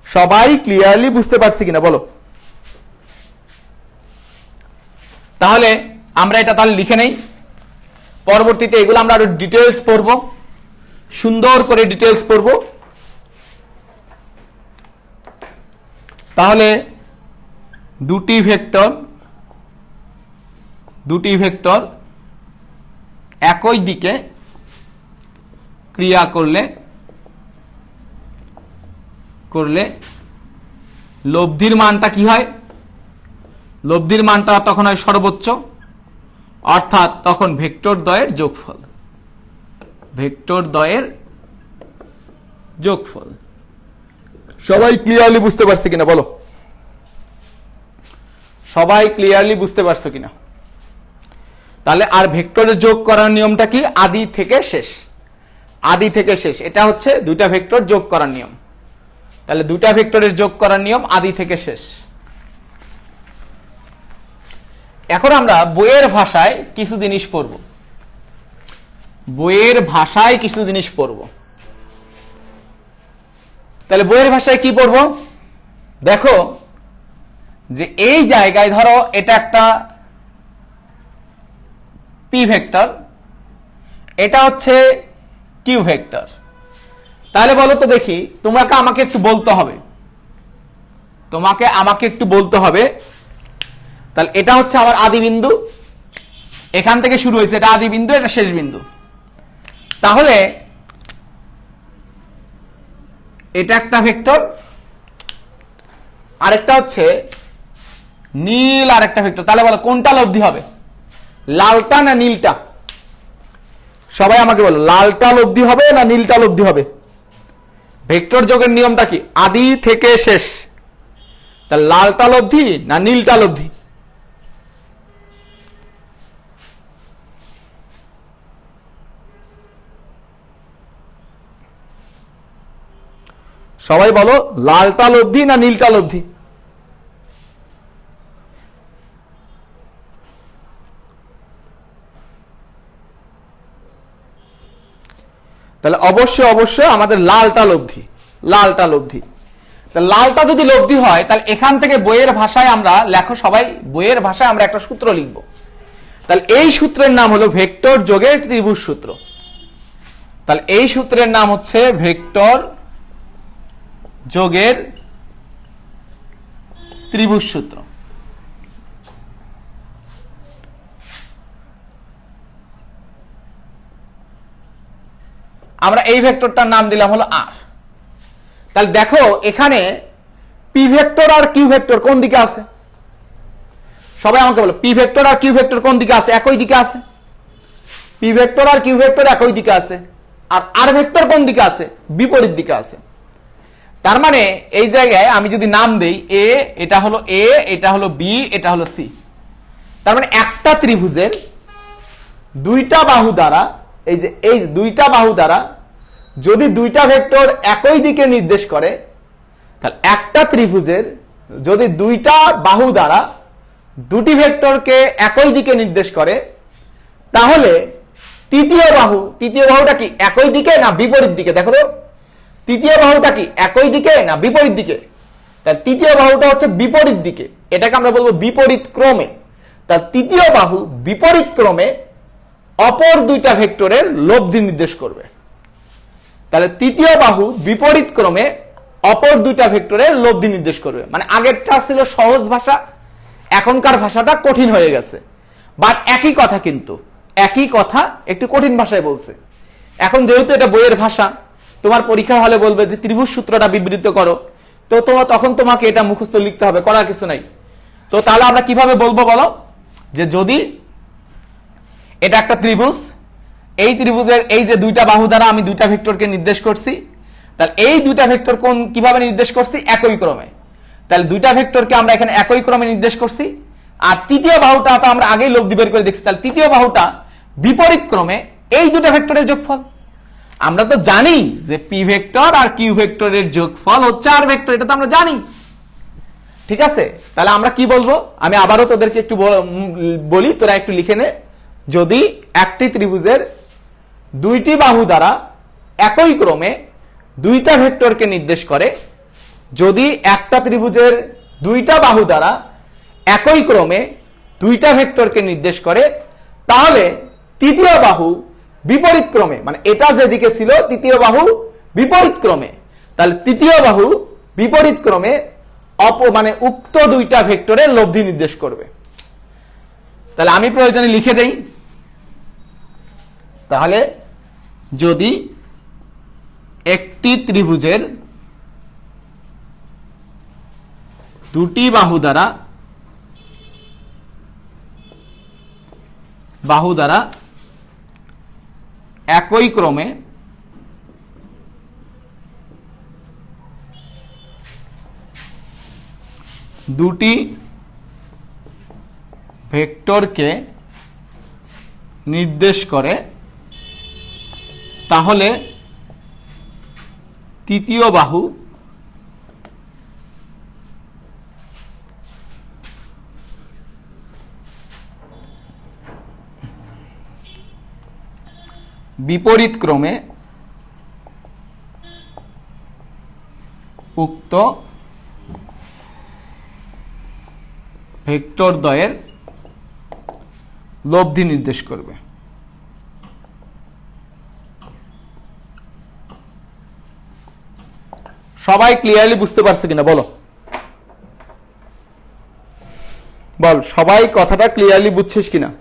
সবাই ক্লিয়ারলি বুঝতে পারছে কিনা বলো? তাহলে আমরা এটা তাহলে লিখে নেই, পরবর্তীতে এগুলো আমরা আরো ডিটেইলস পড়ব, সুন্দর করে ডিটেইলস পড়ব। তাহলে দুটি ভেক্টর একই দিকে ক্রিয়া করলে লব্ধির মানটা কি হয়? লব্ধির মানটা তখন হয় সর্বোচ্চ, অর্থাৎ তখন ভেক্টর দ্বয়ের যোগফল, ভেক্টর দ্বয়ের যোগফল। সবাই ক্লিয়ারলি বুঝতে পারছে কিনা বলো? সবাই ক্লিয়ারলি বুঝতে পারছো কিনা? তাহলে আর ভেক্টরের যোগ করার নিয়মটা কি? আদি থেকে শেষ, আদি থেকে শেষ, এটা হচ্ছে দুইটা ভেক্টর যোগ করার নিয়ম। তাহলে দুইটা ভেক্টরের যোগ করার নিয়ম আদি থেকে শেষ। এখন আমরা বইয়ের ভাষায় কিছু জিনিস পড়ব, বইয়ের ভাষায় কিছু জিনিস পড়ব। তাহলে বইয়ের ভাষায় কি পড়ব? দেখো যে এই জায়গায় ধরো এটা একটা পি ভেক্টর, এটা হচ্ছে কিউ ভেক্টর। তাহলে বলো তো দেখি, তোমাকে আমাকে একটু বলতে হবে, তোমাকে আমাকে একটু বলতে হবে। তাহলে এটা হচ্ছে আমার আদি বিন্দু, এখান থেকে শুরু হয়েছে, এটা আদি বিন্দু, এটা শেষ বিন্দু। তাহলে এটা একটা ভেক্টর, আরেকটা হচ্ছে নীল আরেকটা ভেক্টর। তাহলে বলো কোনটা লব্ধি হবে, লালটা না নীলটা? সবাই আমাকে বলো, লালটা লব্ধি হবে না নীলটা লব্ধি হবে? ভেক্টর যোগের নিয়মটা কি? আদি থেকে শেষ। তাহলে লালটা লব্ধি না নীলটা লব্ধি? সবাই বলো, লালটা লব্ধি না নীলটা লব্ধি? তাহলে অবশ্যই অবশ্যই আমাদের লালটা লব্ধি, লালটা লব্ধি। তাহলে লালটা যদি লব্ধি হয়, তাহলে এখান থেকে বইয়ের ভাষায় আমরা, লেখো সবাই, বইয়ের ভাষায় আমরা একটা সূত্র লিখব। তাহলে এই সূত্রের নাম হলো ভেক্টর যোগের ত্রিভুজ সূত্র। তাহলে এই সূত্রের নাম হচ্ছে ভেক্টর যোগের ত্রিভুজ সূত্র। আমরা এই ভেক্টরটার নাম দিলাম হলো আর। তাহলে দেখো এখানে পি ভেক্টর আর কিউ ভেক্টর কোন দিকে আছে? সবাই আমাকে বলো, পি ভেক্টর আর কিউ ভেক্টর কোন দিকে আছে? একই দিকে আছে। পি ভেক্টর আর কিউ ভেক্টর একই দিকে আছে। আর ভেক্টর কোন দিকে আছে? বিপরীত দিকে আছে। তার মানে এই জায়গায় আমি যদি নাম দেই এ, এটা হলো এ, এটা হলো বি, এটা হলো সি। তার মানে একটা ত্রিভুজের দুইটা বাহু দ্বারা, এই যে এই দুইটা বাহু দ্বারা যদি দুইটা ভেক্টর একই দিকে নির্দেশ করে, তাহলে একটা ত্রিভুজের যদি দুইটা বাহু দ্বারা দুটি ভেক্টরকে একই দিকে নির্দেশ করে, তাহলে তৃতীয় বাহুটা কি একই দিকে না বিপরীত দিকে? দেখো তো, তৃতীয় বাহুটা কি একই দিকে না বিপরীত দিকে? তার তৃতীয় বাহুটা হচ্ছে বিপরীত দিকে, এটাকে আমরা বলবো বিপরীত ক্রমে। তার তৃতীয় বাহু বিপরীত ক্রমে অপর দুইটা ভেক্টরের লব্ধি নির্দেশ করবে। তাহলে তৃতীয় বাহু বিপরীত ক্রমে অপর দুইটা ভেক্টরের লব্ধি নির্দেশ করবে। মানে আগেরটা ছিল সহজ ভাষা, এখনকার ভাষাটা কঠিন হয়ে গেছে, বাট একই কথা, কিন্তু একই কথা একটু কঠিন ভাষায় বলছে। এখন যেহেতু এটা বইয়ের ভাষা, তোমার পরীক্ষা হলে বলবে যে ত্রিভুজ সূত্রটা বিবৃত করো, তো তখন তোমাকে এটা মুখস্থ লিখতে হবে, করার কিছু নাই। তো তাহলে আমরা কিভাবে বলবো বলো, যে যদি এটা একটা ত্রিভুজ, এই ত্রিভুজের এই যে দুইটা বাহু দ্বারা আমি দুইটা ভেক্টরকে নির্দেশ করছি, তাহলে এই দুইটা ভেক্টর কোন কিভাবে নির্দেশ করছি? একই ক্রমে। তাহলে দুইটা ভেক্টরকে আমরা এখানে একই ক্রমে নির্দেশ করছি। আর তৃতীয় বাহুটা তো আমরা আগেই লব্ধি বের করে দেখছি, তাহলে তৃতীয় বাহুটা বিপরীত ক্রমে এই দুটো ভেক্টরের যোগফল। আমরা তো জানি যে পি ভেক্টর আর কিউ ভেক্টরের যোগফল হচ্ছে আর ভেক্টর, এটা তো আমরা জানি, ঠিক আছে? তাহলে আমরা কি বলবো, আমি আবারও তোদেরকে একটু বলি, তোরা একটু লিখে নে। যদি একটি ত্রিভুজের দুইটি বাহু দ্বারা একই ক্রমে দুইটা ভেক্টরকে নির্দেশ করে, যদি একটা ত্রিভুজের দুইটা বাহু দ্বারা একই ক্রমে দুইটা ভেক্টরকে নির্দেশ করে, তাহলে তৃতীয় বাহু বিপরীত ক্রমে, মানে এটা যেদিকে ছিল তৃতীয় বাহু বিপরীত ক্রমে, তাহলে তৃতীয় বাহু বিপরীত ক্রমে মানে উক্ত দুইটা ভেক্টরের লব্ধি নির্দেশ করবে। তাহলে আমি প্রয়োজনে লিখে দেই। তাহলে যদি একটি ত্রিভুজের দুটি বাহু দ্বারা একই ক্রমে দুটি ভেক্টরকে নির্দেশ করে, তাহলে তৃতীয় বাহু বিপরীত ক্রমে উক্ত ভেক্টর দ্বয়ের লব্ধি নির্দেশ করবে। সবাই ক্লিয়ারলি বুঝতে পারছে কিনা বলো, বল সবাই কথাটা ক্লিয়ারলি বুঝছিস কিনা?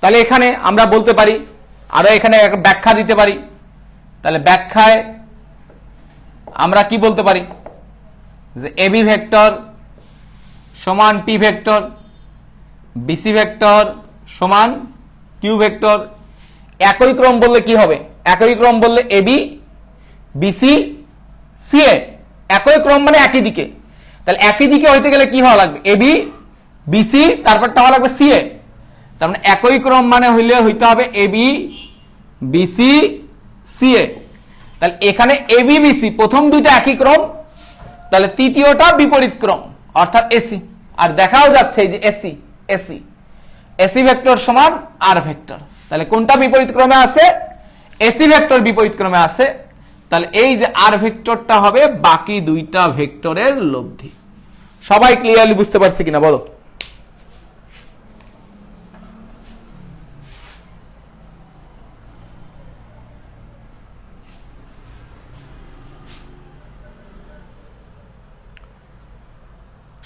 তাহলে এখানে আমরা বলতে পারি, আরো এখানে ব্যাখ্যা দিতে পারি। তাহলে ব্যাখ্যায় আমরা কি বলতে পারি, যে এবি ভেক্টর সমান পি ভেক্টর, বিসি ভেক্টর সমান কিউ ভেক্টর। একই ক্রম বললে কি হবে? একই ক্রম বললে এবি বিসি সিএ, একই ক্রম মানে একই দিকে। তাহলে একই দিকে হইতে গেলে কি হওয়া লাগবে? এবি বিসি, তারপরটা হওয়া লাগবে সিএ। তার মানে একই ক্রম মানে হইতে হবে এবি বিসি সিএ। তাহলে এখানে এবি বিসি প্রথম দুইটা একই ক্রম, তাহলে তৃতীয়টা বিপরীত ক্রম অর্থাৎ এসি। আর দেখাও যাচ্ছে এই যে এসি এসি এসি ভেক্টর সমান আর ভেক্টর। তাহলে কোনটা বিপরীত ক্রমে আছে? এসি ভেক্টর বিপরীত ক্রমে আছে। তাহলে এই যে আর ভেক্টরটা হবে বাকি দুইটা ভেক্টরের লব্ধি। সবাই ক্লিয়ারলি বুঝতে পারছে কিনা বলো?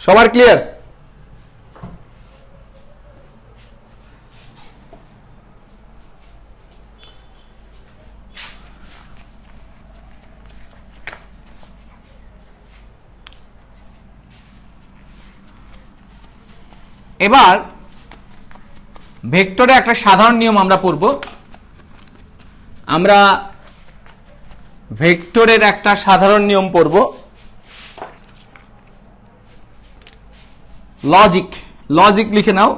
সবার ক্লিয়ার? এবার ভেক্টরে একটা সাধারণ নিয়ম আমরা পড়ব। আমরা ভেক্টরের একটা সাধারণ নিয়ম পড়ব, লজিক। লজিক লিখে নাও।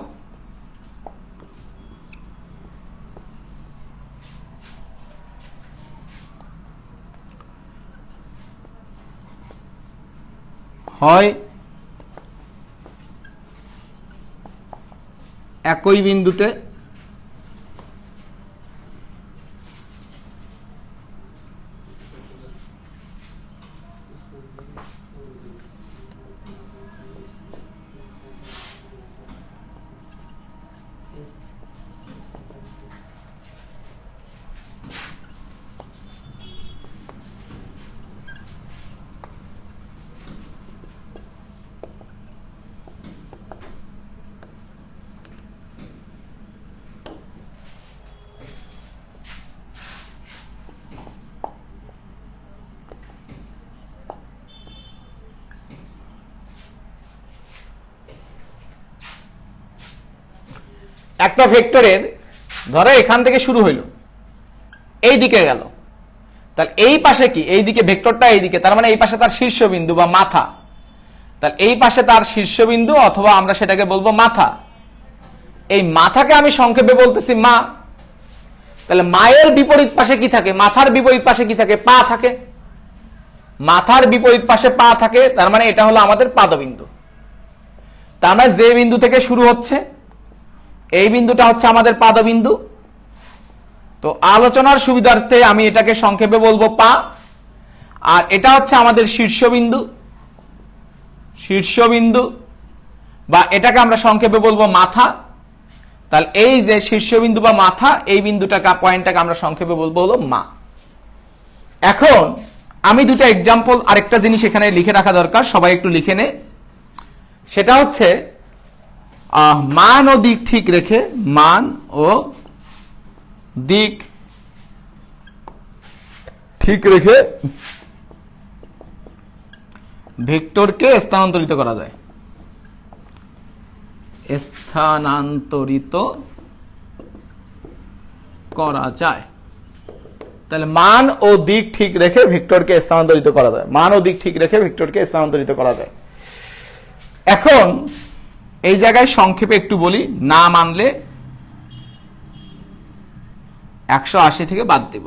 হয় একই বিন্দুতে একটা ভেক্টরের ধরো এখান থেকে শুরু হইল, এই দিকে গেল, তাহলে এই পাশে কি, এই দিকে ভেক্টরটা এই দিকে, তার মানে এই পাশে তার শীর্ষবিন্দু বা মাথা, তাহলে এই পাশে তার শীর্ষবিন্দু অথবা আমরা সেটাকে বলবো মাথা। এই মাথাকে আমি সংক্ষেপে বলতেছি মা। তাহলে মায়ের বিপরীত পাশে কি থাকে, মাথার বিপরীত পাশে কি থাকে, পা থাকে। মাথার বিপরীত পাশে পা থাকে, তার মানে এটা হলো আমাদের পাদবিন্দু। তার মানে যে বিন্দু থেকে শুরু হচ্ছে এই বিন্দুটা হচ্ছে আমাদের পাদবিন্দু। তো আলোচনার সুবিধার্থে আমি এটাকে সংক্ষেপে বলবো পা, আর এটা হচ্ছে আমাদের শীর্ষবিন্দু, শীর্ষবিন্দু বা এটাকে আমরা সংক্ষেপে বলবো মাথা। তাহলে এই যে শীর্ষবিন্দু বা মাথা, এই বিন্দুটাকে পয়েন্টটাকে আমরা সংক্ষেপে বলবো হলো মা। এখন আমি দুটো এক্সাম্পল, আরেকটা জিনিস এখানে লিখে রাখা দরকার, সবাই একটু লিখে নে। সেটা হচ্ছে মান ও দিক ঠিক রেখে, মান ও দিক ঠিক রেখে ভেক্টরকে স্থানান্তরিত করা যায়। স্থানান্তরিত করা যায়। তাহলে মান ও দিক ঠিক রেখে ভেক্টরকে স্থানান্তরিত করা যায়, মান ও দিক ঠিক রেখে ভেক্টরকে স্থানান্তরিত করা যায়। এখন এই জায়গায় সংক্ষেপে একটু বলি, না মানলে 180 থেকে বাদ দেব,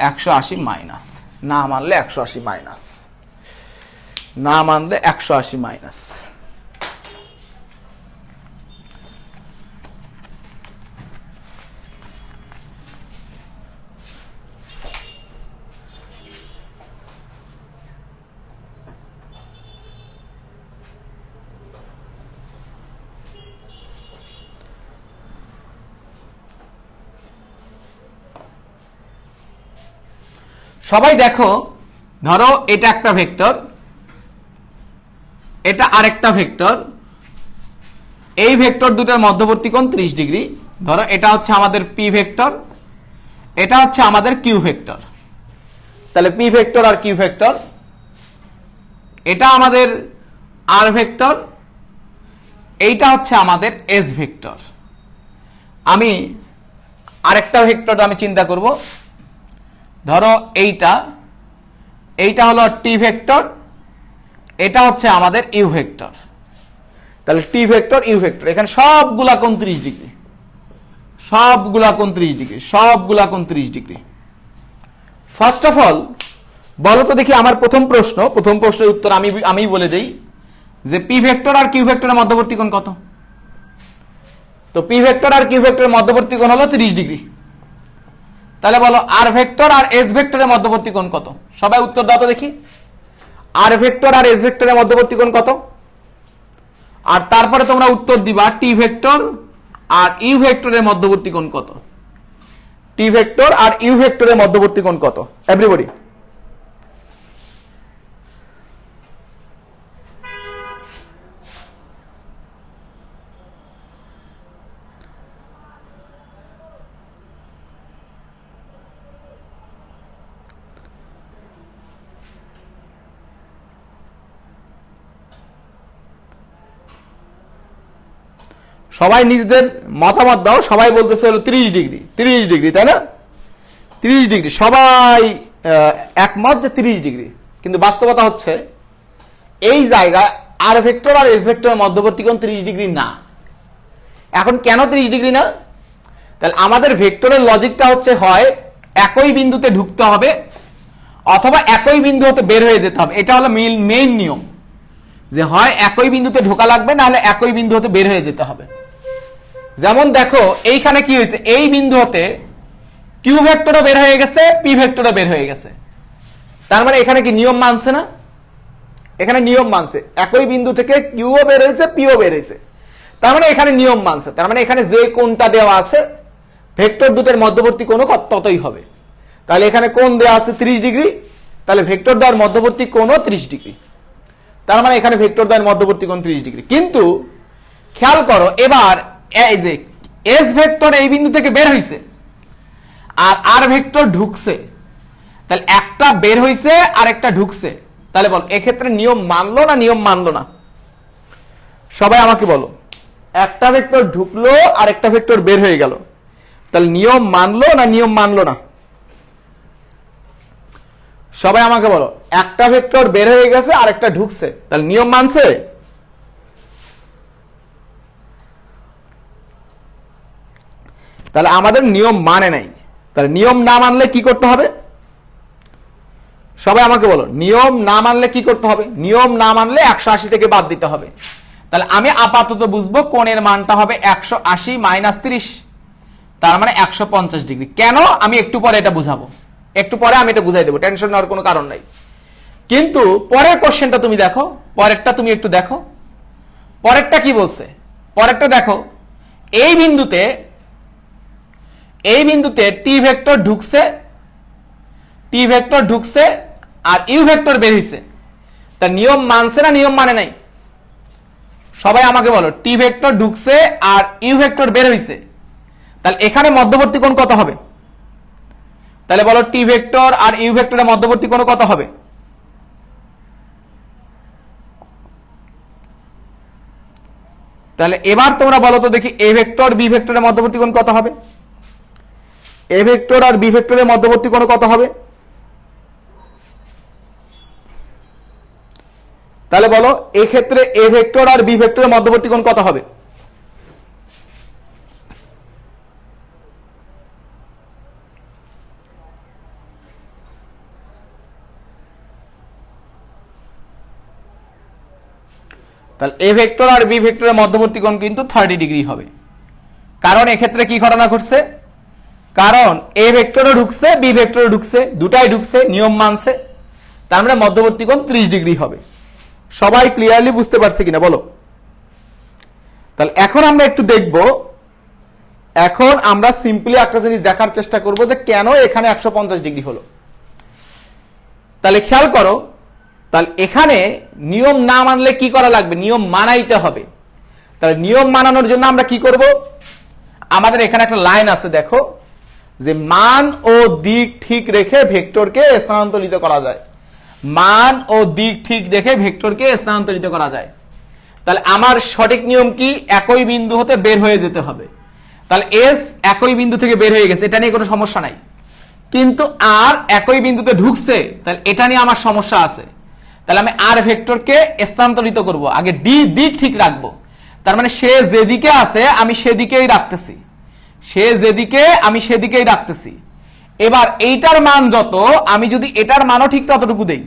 180 মাইনাস, না মানলে 180 মাইনাস, না মানলে 180 মাইনাস। সবাই দেখো, ধরো এটা একটা ভেক্টর, এটা আরেকটা ভেক্টর, এই ভেক্টর দুটোর মধ্যবর্তী কোণ 30 ডিগ্রি। ধরো এটা হচ্ছে আমাদের পি ভেক্টর, এটা হচ্ছে আমাদের কিউ ভেক্টর। তাহলে পি ভেক্টর আর কিউ ভেক্টর, এটা আমাদের আর ভেক্টর, এইটা হচ্ছে আমাদের এস ভেক্টর। আমি আরেকটা ভেক্টর আমি চিন্তা করব, ধরো এইটা হলো টি ভেক্টর, এটা হচ্ছে আমাদের ইউ ভেক্টর। তাহলে টি ভেক্টর ইউ ভেক্টর, এখানে সবগুলা কোণ 30 ডিগ্রি, সবগুলা কোণ 30 ডিগ্রি, সবগুলা কোণ 30 ডিগ্রি। ফার্স্ট অফ অল বলো তো দেখি, আমার প্রথম প্রশ্নের উত্তর আমি বলে দেই যে পি ভেক্টর আর কিউ ভেক্টরের মধ্যবর্তী কোণ কত। তো পি ভেক্টর আর কিউ ভেক্টরের মধ্যবর্তী কোণ হলো 30 ডিগ্রি। তাহলে বলো আর ভেক্টর আর এস ভেক্টরের মধ্যবর্তী কোণ কত, সবাই উত্তর দাও তো দেখি। আর ভেক্টর আর এস ভেক্টরের মধ্যবর্তী কোণ কত, আর তারপরে তোমরা উত্তর দিবা টি ভেক্টর আর ইউ ভেক্টরের মধ্যবর্তী কোণ কত। টি ভেক্টর আর ইউ ভেক্টরের মধ্যবর্তী কোণ কত, এভরিবডি। সবাই নিজেদের মতামত দাও, সবাই বলতেছে হলো 30 ডিগ্রি, 30 ডিগ্রি, তাই না? 30 ডিগ্রি, সবাই একমত যে 30 ডিগ্রি। কিন্তু বাস্তবতা হচ্ছে এই জায়গায় আর ভেক্টর আর এস ভেক্টরের মধ্যবর্তী কোণ 30 ডিগ্রি না। এখন কেন 30 ডিগ্রি না? তাহলে আমাদের ভেক্টরের লজিকটা হচ্ছে হয় একই বিন্দুতে ঢুকতে হবে, অথবা একই বিন্দু হতে বের হয়ে যেতে হবে। এটা হলো মেইন নিয়ম, যে হয় একই বিন্দুতে ঢোকা লাগবে, না হলে একই বিন্দু হতে বের হয়ে যেতে হবে। যেমন দেখো এইখানে কি হয়েছে, এই বিন্দু হতে কিউ ভেক্টরও বের হয়ে গেছে, পি ভেক্টরও বের হয়ে গেছে। তার মানে এখানে কি নিয়ম মানছে না? এখানে নিয়ম মানছে, একই বিন্দু থেকে কিউও বের হয়েছে, পিও বের হয়েছে। তার মানে এখানে নিয়ম মানছে। তার মানে এখানে যে কোণটা দেওয়া আছে ভেক্টর দুটোর মধ্যবর্তী কোণও ততই হবে। তাহলে এখানে কোণ দেওয়া আছে 30 ডিগ্রি, তাহলে ভেক্টর দ্বয়ের মধ্যবর্তী কোণও 30 ডিগ্রি। তার মানে এখানে ভেক্টর দ্বয়ের মধ্যবর্তী কোণ 30 ডিগ্রি। কিন্তু খেয়াল করো, এবার এই যে এস ভেক্টর এই বিন্দু থেকে বের হয়েছে আর আর ভেক্টর ঢুকছে, তাহলে একটা বের হয়েছে আর একটা ঢুকছে, তাহলে বল এক্ষেত্রে নিয়ম মানলো না নিয়ম মানলো না? সবাই আমাকে বলো, একটা ভেক্টর ঢুকলো আর একটা ভেক্টর বের হয়ে গেল, তাহলে নিয়ম মানলো না নিয়ম মানলো না? সবাই আমাকে বলো, একটা ভেক্টর বের হয়ে গেছে আর একটা ঢুকছে, তাহলে নিয়ম মানছে? তাহলে আমাদের নিয়ম মানে নাই। তাহলে নিয়ম না মানলে কি করতে হবে? সবাই আমাকে বলো, নিয়ম না মানলে কি করতে হবে? নিয়ম না মানলে 180 থেকে বাদ দিতে হবে। তাহলে আমি আপাতত বুঝবো কোণের মানটা হবে 180 মাইনাস 30, তার মানে 150 ডিগ্রি। কেন? আমি একটু পরে এটা বুঝাবো, একটু পরে আমি এটা বুঝাই দেবো, টেনশন নেওয়ার কোনো কারণ নাই। কিন্তু পরের কোশ্চেনটা তুমি দেখো, পরেরটা তুমি একটু দেখো, পরেরটা কি বলছে। পরেরটা দেখো, এই বিন্দুতে টি ভেক্টর ঢুকছে আর ইউ ভেক্টর বের হইছে, তা নিয়ম মানছে না নিয়ম মানে নাই? সবাই আমাকে বলো, টি ভেক্টর ঢুকছে আর ইউ ভেক্টর বের হইছে, তাহলে এখানে মধ্যবর্তী কোণ কত হবে? তাহলে বলো টি ভেক্টর আর ইউ ভেক্টরের মধ্যবর্তী কোণ কত হবে? তাহলে এবার তোমরা বলো তো দেখি, এ ভেক্টর বি ভেক্টরের মধ্যবর্তী কোণ কত হবে? এ ভেক্টর আর বি ভেক্টরের মধ্যবর্তী কোণ কত হবে? তাহলে বলো এই ক্ষেত্রে এ ভেক্টর আর বি ভেক্টরের মধ্যবর্তী কোণ কত হবে? তাহলে এ ভেক্টর আর বি ভেক্টরের মধ্যবর্তী কোণ কিন্তু 30 ডিগ্রি হবে। কারণ এক্ষেত্রে কি ঘটনা ঘটছে? কারণ এ ভেক্টরও ঢুকছে, বি ভেক্টরও ঢুকছে, দুটাই ঢুকছে, নিয়ম মানছে, তার মানে মধ্যবর্তী কোণ 30 ডিগ্রি হবে। সবাই ক্লিয়ারলি বুঝতে পারছে কিনা বলো? তাহলে এখন আমরা একটু দেখব, এখন আমরা সিম্পলি একটা জিনিস দেখার চেষ্টা করব যে কেন এখানে 150 ডিগ্রি হলো। তাহলে খেয়াল করো, তাহলে এখানে নিয়ম না মানলে কি করা লাগবে? নিয়ম মানাইতে হবে। তাহলে নিয়ম মানানোর জন্য আমরা কি করব? আমাদের এখানে একটা লাইন আছে, দেখো, যে মান ও দিক ঠিক রেখে ভেক্টরকে স্থানান্তরিত করা যায়। মান ও দিক ঠিক রেখে ভেক্টরকে স্থানান্তরিত করা যায়। তাহলে আমার সঠিক নিয়ম কি? একই বিন্দু হতে বের হয়ে যেতে হবে। তাহলে এস একই বিন্দু থেকে বের হয়ে গেছে, এটা নিয়ে কোনো সমস্যা নাই। কিন্তু আর একই বিন্দুতে ঢুকছে, তাহলে এটা নিয়ে আমার সমস্যা আছে। তাহলে আমি আর ভেক্টরকে স্থানান্তরিত করব, আগে ডি দিক ঠিক রাখবো। তার মানে সে যেদিকে আছে আমি সেদিকেই রাখতেছি, সে যেদিকে আমি সেদিকেই রাখতেছি। এবার এইটার মান যত, আমি যদি এটার মানও ঠিক ততটুকু দেই,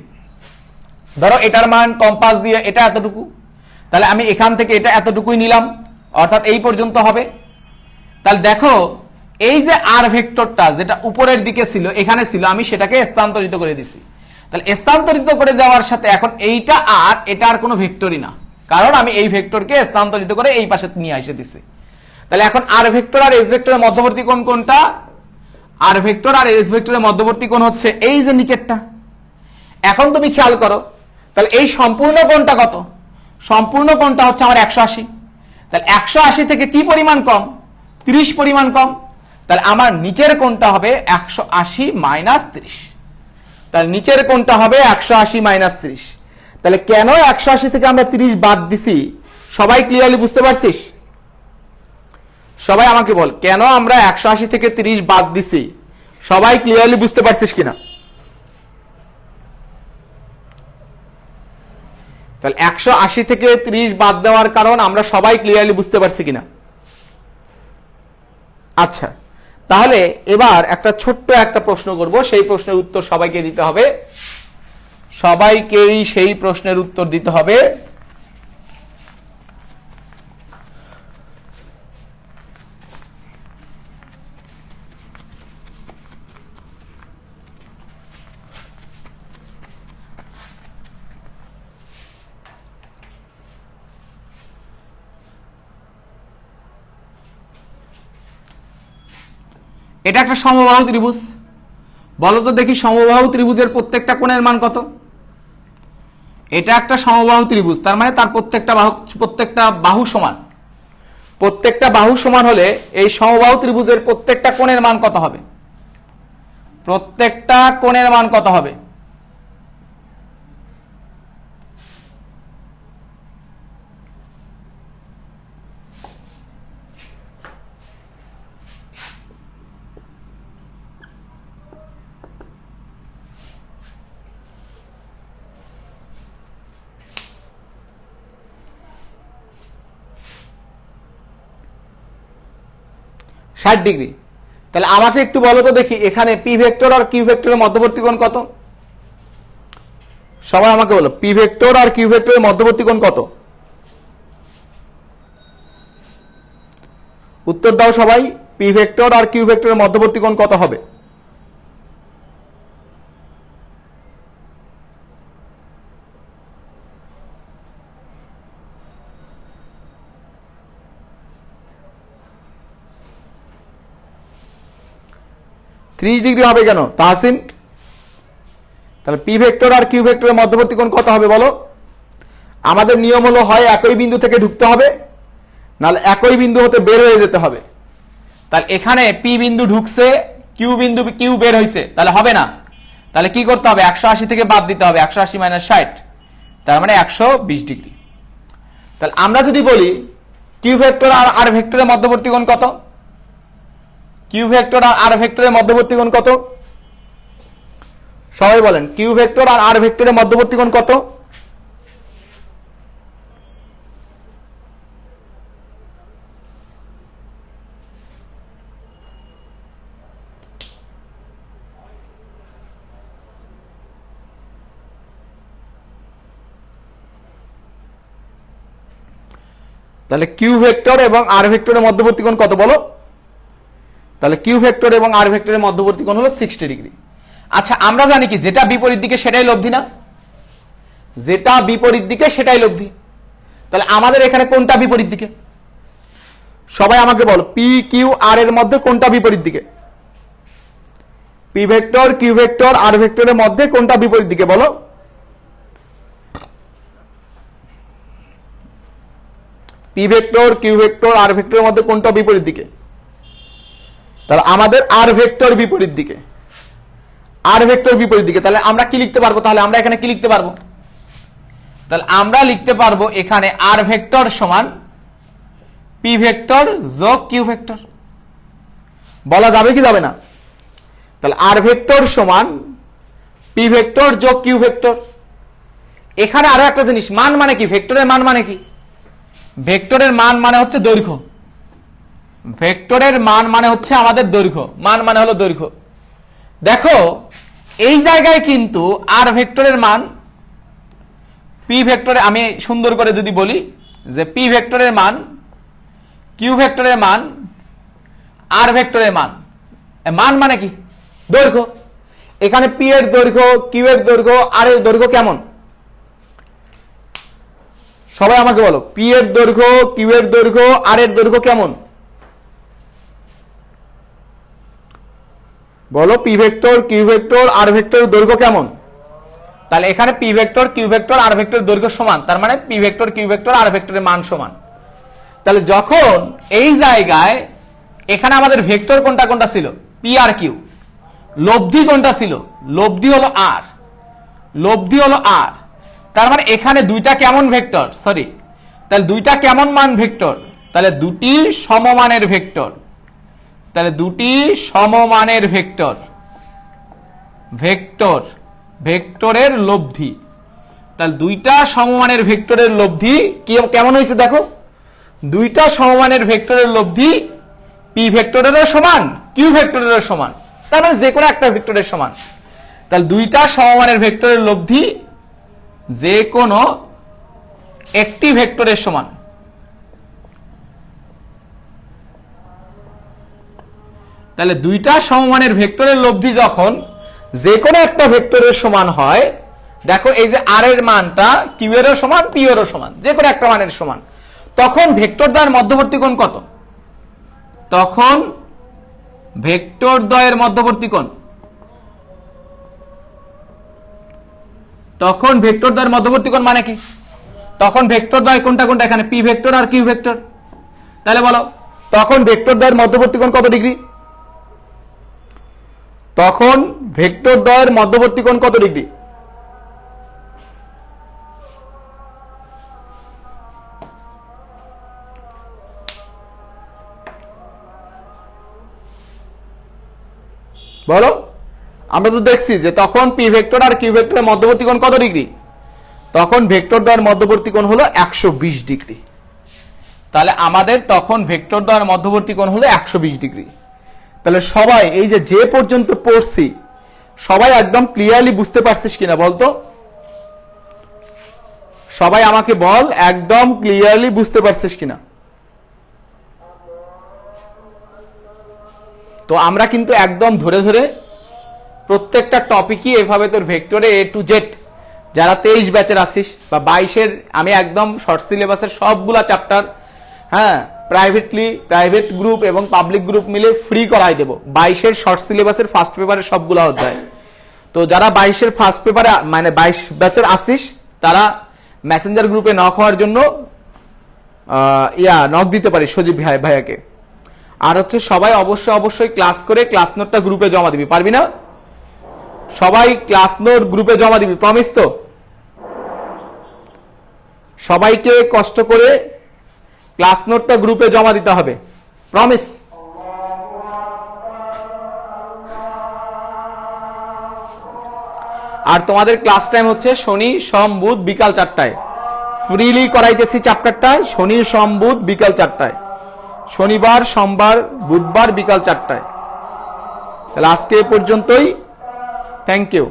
ধরো এটার মান কম্পাস দিয়ে এটা এতটুকু, তাহলে আমি এখান থেকে এটা এতটুকুই নিলাম, অর্থাৎ এই পর্যন্ত হবে। তাহলে দেখো, এই যে আর ভেক্টরটা যেটা উপরের দিকে ছিল, এখানে ছিল, আমি সেটাকে স্থানান্তরিত করে দিছি। তাহলে স্থানান্তরিত করে দেওয়ার সাথে এখন এইটা আর এটা আর কোনো ভেক্টরই না, কারণ আমি এই ভেক্টরকে স্থানান্তরিত করে এই পাশে নিয়ে এসে দিছি। তাহলে এখন আর ভেক্টর আর এস ভেক্টরের মধ্যবর্তী কোণ কোনটা? আর ভেক্টর আর এস ভেক্টরের মধ্যবর্তী কোণ হচ্ছে এই যে নিচেরটা। এখন তুমি খেয়াল করো, তাহলে এই সম্পূর্ণ কোণটা কত? সম্পূর্ণ কোণটা হচ্ছে আমার 180। তাহলে 180 থেকে কি পরিমাণ কম? 30 পরিমাণ কম। তাহলে আমার নিচের কোণটা হবে 180 মাইনাস 30। তাহলে নিচের কোণটা হবে 180 মাইনাস 30। তাহলে কেন 180 থেকে আমরা 30 বাদ দিছি? সবাই ক্লিয়ারলি বুঝতে পারছিস? সবাই আমাকে বল, কেন আমরা 180 থেকে 30 বাদ দিছি? সবাই ক্লিয়ারলি বুঝতে পারছিস কিনা? তাহলে 180 থেকে 30 বাদ দেওয়ার কারণ আমরা সবাই ক্লিয়ারলি বুঝতে পারছি কিনা? আচ্ছা, তাহলে এবার একটা ছোট্ট একটা প্রশ্ন করব, সেই প্রশ্নের উত্তর সবাইকে দিতে হবে, সবাইকেই সেই প্রশ্নের উত্তর দিতে হবে। এটা একটা সমবাহু ত্রিভুজ, বলো তো দেখি সমবাহু ত্রিভুজের প্রত্যেকটা কোণের মান কত? এটা একটা সমবাহু ত্রিভুজ, তার মানে তার প্রত্যেকটা বাহু সমান। প্রত্যেকটা বাহু সমান হলে এই সমবাহু ত্রিভুজের প্রত্যেকটা কোণের মান কত হবে? প্রত্যেকটা কোণের মান কত হবে? ষাট ডিগ্রি। তাহলে আমাকে একটু বলো তো দেখি, এখানে পি ভেক্টর আর কিউ ভেক্টরের মধ্যবর্তী কোণ কত? সবাই আমাকে বলো, পি ভেক্টর আর কিউ ভেক্টরের মধ্যবর্তী কোণ কত? উত্তর দাও সবাই, পি ভেক্টর আর কিউ ভেক্টরের মধ্যবর্তী কোণ কত হবে? ত্রিশ ডিগ্রি হবে কেন তাহসিন? তাহলে পি ভেক্টর আর কিউ ভেক্টরের মধ্যবর্তী কোণ কত হবে বলো? আমাদের নিয়ম হলো হয় একই বিন্দু থেকে ঢুকতে হবে, নাহলে একই বিন্দু হতে বের হয়ে যেতে হবে। তাহলে এখানে পি বিন্দু ঢুকছে, কিউ বের হয়েছে, তাহলে হবে না। তাহলে কি করতে হবে? 180 থেকে বাদ দিতে হবে, 180 মাইনাস 60, তার মানে 120 ডিগ্রি। তাহলে আমরা যদি বলি কিউ ভেক্টর আর আর ভেক্টরের মধ্যবর্তী কোণ কত? কিউ ভেক্টর আর আর ভেক্টরের মধ্যবর্তী কোণ কত? সবাই বলেন, কিউ ভেক্টর আর আর ভেক্টরের মধ্যবর্তী কোণ কত? তাহলে কিউ ভেক্টর এবং আর ভেক্টরের মধ্যবর্তী কোণ কত বলো? তাহলে কিউ ভেক্টর এবং আর ভেক্টরের মধ্যবর্তী কোণ হলো 60 ডিগ্রি। আচ্ছা, আমরা জানি কি যেটা বিপরীত দিকে সেটাই লব্ধি না? যেটা বিপরীত দিকে সেটাই লব্ধি। তাহলে আমাদের এখানে কোনটা বিপরীত দিকে? সবাই আমাকে বলো, পি কিউ আর এর মধ্যে কোনটা বিপরীত দিকে? পি ভেক্টর কিউ ভেক্টর আর ভেক্টরের মধ্যে কোনটা বিপরীত দিকে বলো? পি ভেক্টর কিউ ভেক্টর আর ভেক্টরের মধ্যে কোনটা বিপরীত দিকে? তাহলে আমাদের আর ভেক্টর বিপরীত দিকে, আর ভেক্টর বিপরীত দিকে। তাহলে আমরা কি লিখতে পারবো? তাহলে আমরা এখানে কি লিখতে পারবো? তাহলে আমরা লিখতে পারবো এখানে আর ভেক্টর সমান পি ভেক্টর যোগ কিউ ভেক্টর। বলা যাবে কি যাবে না? তাহলে আর ভেক্টর সমান পি ভেক্টর যোগ কিউ ভেক্টর। এখানে আরো একটা জিনিস, মান মানে কি? ভেক্টরের মান মানে কি? ভেক্টরের মান মানে হচ্ছে দৈর্ঘ্য। ভেক্টরের মান মানে হচ্ছে আমাদের দৈর্ঘ্য, মান মানে হলো দৈর্ঘ্য। দেখো এই জায়গায় কিন্তু আর ভেক্টরের মান পি ভেক্টরে, আমি সুন্দর করে যদি বলি যে পি ভেক্টরের মান কিউ ভেক্টরের মান আর ভেক্টরের মান, মান মানে কি? দৈর্ঘ্য। এখানে পি এর দৈর্ঘ্য, কিউ এর দৈর্ঘ্য, আর এর দৈর্ঘ্য কেমন? সবাই আমাকে বলো, পি এর দৈর্ঘ্য, কিউ এর দৈর্ঘ্য, আর এর দৈর্ঘ্য কেমন? বলো, পি ভেক্টর কিউ ভেক্টর আর ভেক্টরের দৈর্ঘ্য কেমন? তাহলে এখানে পি ভেক্টর কিউ ভেক্টর আর ভেক্টরের দৈর্ঘ্য সমান, তার মানে পি ভেক্টর কিউ ভেক্টর আর ভেক্টরের মান সমান। তাহলে যখন এই জায়গায় এখানে আমাদের ভেক্টর কোনটা কোনটা ছিল? P R Q. লব্ধি কোনটা ছিল? লব্ধি হলো আর, লব্ধি হলো আর। তার মানে এখানে দুইটা কেমন ভেক্টর, সরি, তাহলে দুইটা কেমন মান ভেক্টর? তাহলে দুটি সমমানের ভেক্টর। তাহলে দুটি সমমানের ভেক্টর, ভেক্টর ভেক্টরের লব্ধি। তাহলে দুইটা সমমানের ভেক্টরের লব্ধি কেমন হয়েছে দেখো? দুইটা সমমানের ভেক্টরের লব্ধি পি ভেক্টরেরও সমান কিউ ভেক্টরেরও সমান, তার মানে যে কোনো একটা ভেক্টরের সমান। তাহলে দুইটা সমমানের ভেক্টরের লব্ধি যে কোনো একটি ভেক্টরের সমান। তাহলে দুইটা সমমানের ভেক্টরের লব্ধি যখন যে কোনো একটা ভেক্টরের সমান হয়, দেখো এই যে আর এর মানটা কিউ এরও সমান পি এরও সমান, যে কোনো একটা মানের সমান, তখন ভেক্টর দ্বয়ের মধ্যবর্তী কোণ কত? তখন ভেক্টর দ্বয়ের মধ্যবর্তী কোণ, তখন ভেক্টর দ্বয়ের মধ্যবর্তী কোণ মানে কি? তখন ভেক্টর দ্বয় কোনটা কোনটা? এখানে পি ভেক্টর আর কিউ ভেক্টর। তাহলে বলো তখন ভেক্টর দ্বয়ের মধ্যবর্তী কোণ কত ডিগ্রি? তখন ভেক্টর দ্বয়ের মধ্যবর্তী কোণ কত ডিগ্রি? বলো, আমরা তো দেখছি যে তখন পি ভেক্টর আর কিউ ভেক্টরের মধ্যবর্তী কোণ কত ডিগ্রি? তখন ভেক্টর দ্বয়ের মধ্যবর্তী কোণ হলো 120 ডিগ্রি। তাহলে আমাদের তখন ভেক্টর দ্বয়ের মধ্যবর্তী কোণ হলো 120 ডিগ্রি। তাহলে সবাই এই যে পর্যন্ত পড়ছি সবাই একদম ক্লিয়ারলি বুঝতে পারছিস কিনা বলতো? সবাই আমাকে বল একদম ক্লিয়ারলি বুঝতে পারছিস কিনা? তো আমরা কিন্তু একদম ধরে ধরে প্রত্যেকটা টপিকই এভাবে তোর ভেক্টরে এ টু জেড, যারা 23 ব্যাচের আসিস বা 22-এর, আমি একদম শর্ট সিলেবাসের সবগুলা চ্যাপ্টার, হ্যাঁ, প্রাইভেট গ্রুপ এবং পাবলিক গ্রুপ মিলে ফ্রি করাই দেব। 22-এর শর্ট সিলেবাসের ফার্স্ট পেপারের সবগুলা অধ্যায়। তো যারা 22-এর ফার্স্ট পেপারে মানে 22 ব্যাচের আসিস, তারা মেসেঞ্জার গ্রুপে নক হওয়ার জন্য নক দিতে পারিস সজীব ভাইয়াকে। আর হচ্ছে সবাই অবশ্যই ক্লাস করে ক্লাস নোটটা গ্রুপে জমা দিবি, পারবি না? সবাই ক্লাস নোট গ্রুপে জমা দিবি, প্রমিস তো? সবাইকে কষ্ট করে ক্লাস নোটটা গ্রুপে জমা দিতে হবে, প্রমিস? আর তোমাদের ক্লাস টাইম হচ্ছে শনি সোম বুধ বিকাল 4টায়। ফ্রিলি করাইতেছি চ্যাপ্টারটা শনি সোম বুধ বিকাল 4টায়, শনিবার সোমবার বুধবার বিকাল 4টায়। তাহলে আজকে পর্যন্তই, থ্যাংক ইউ।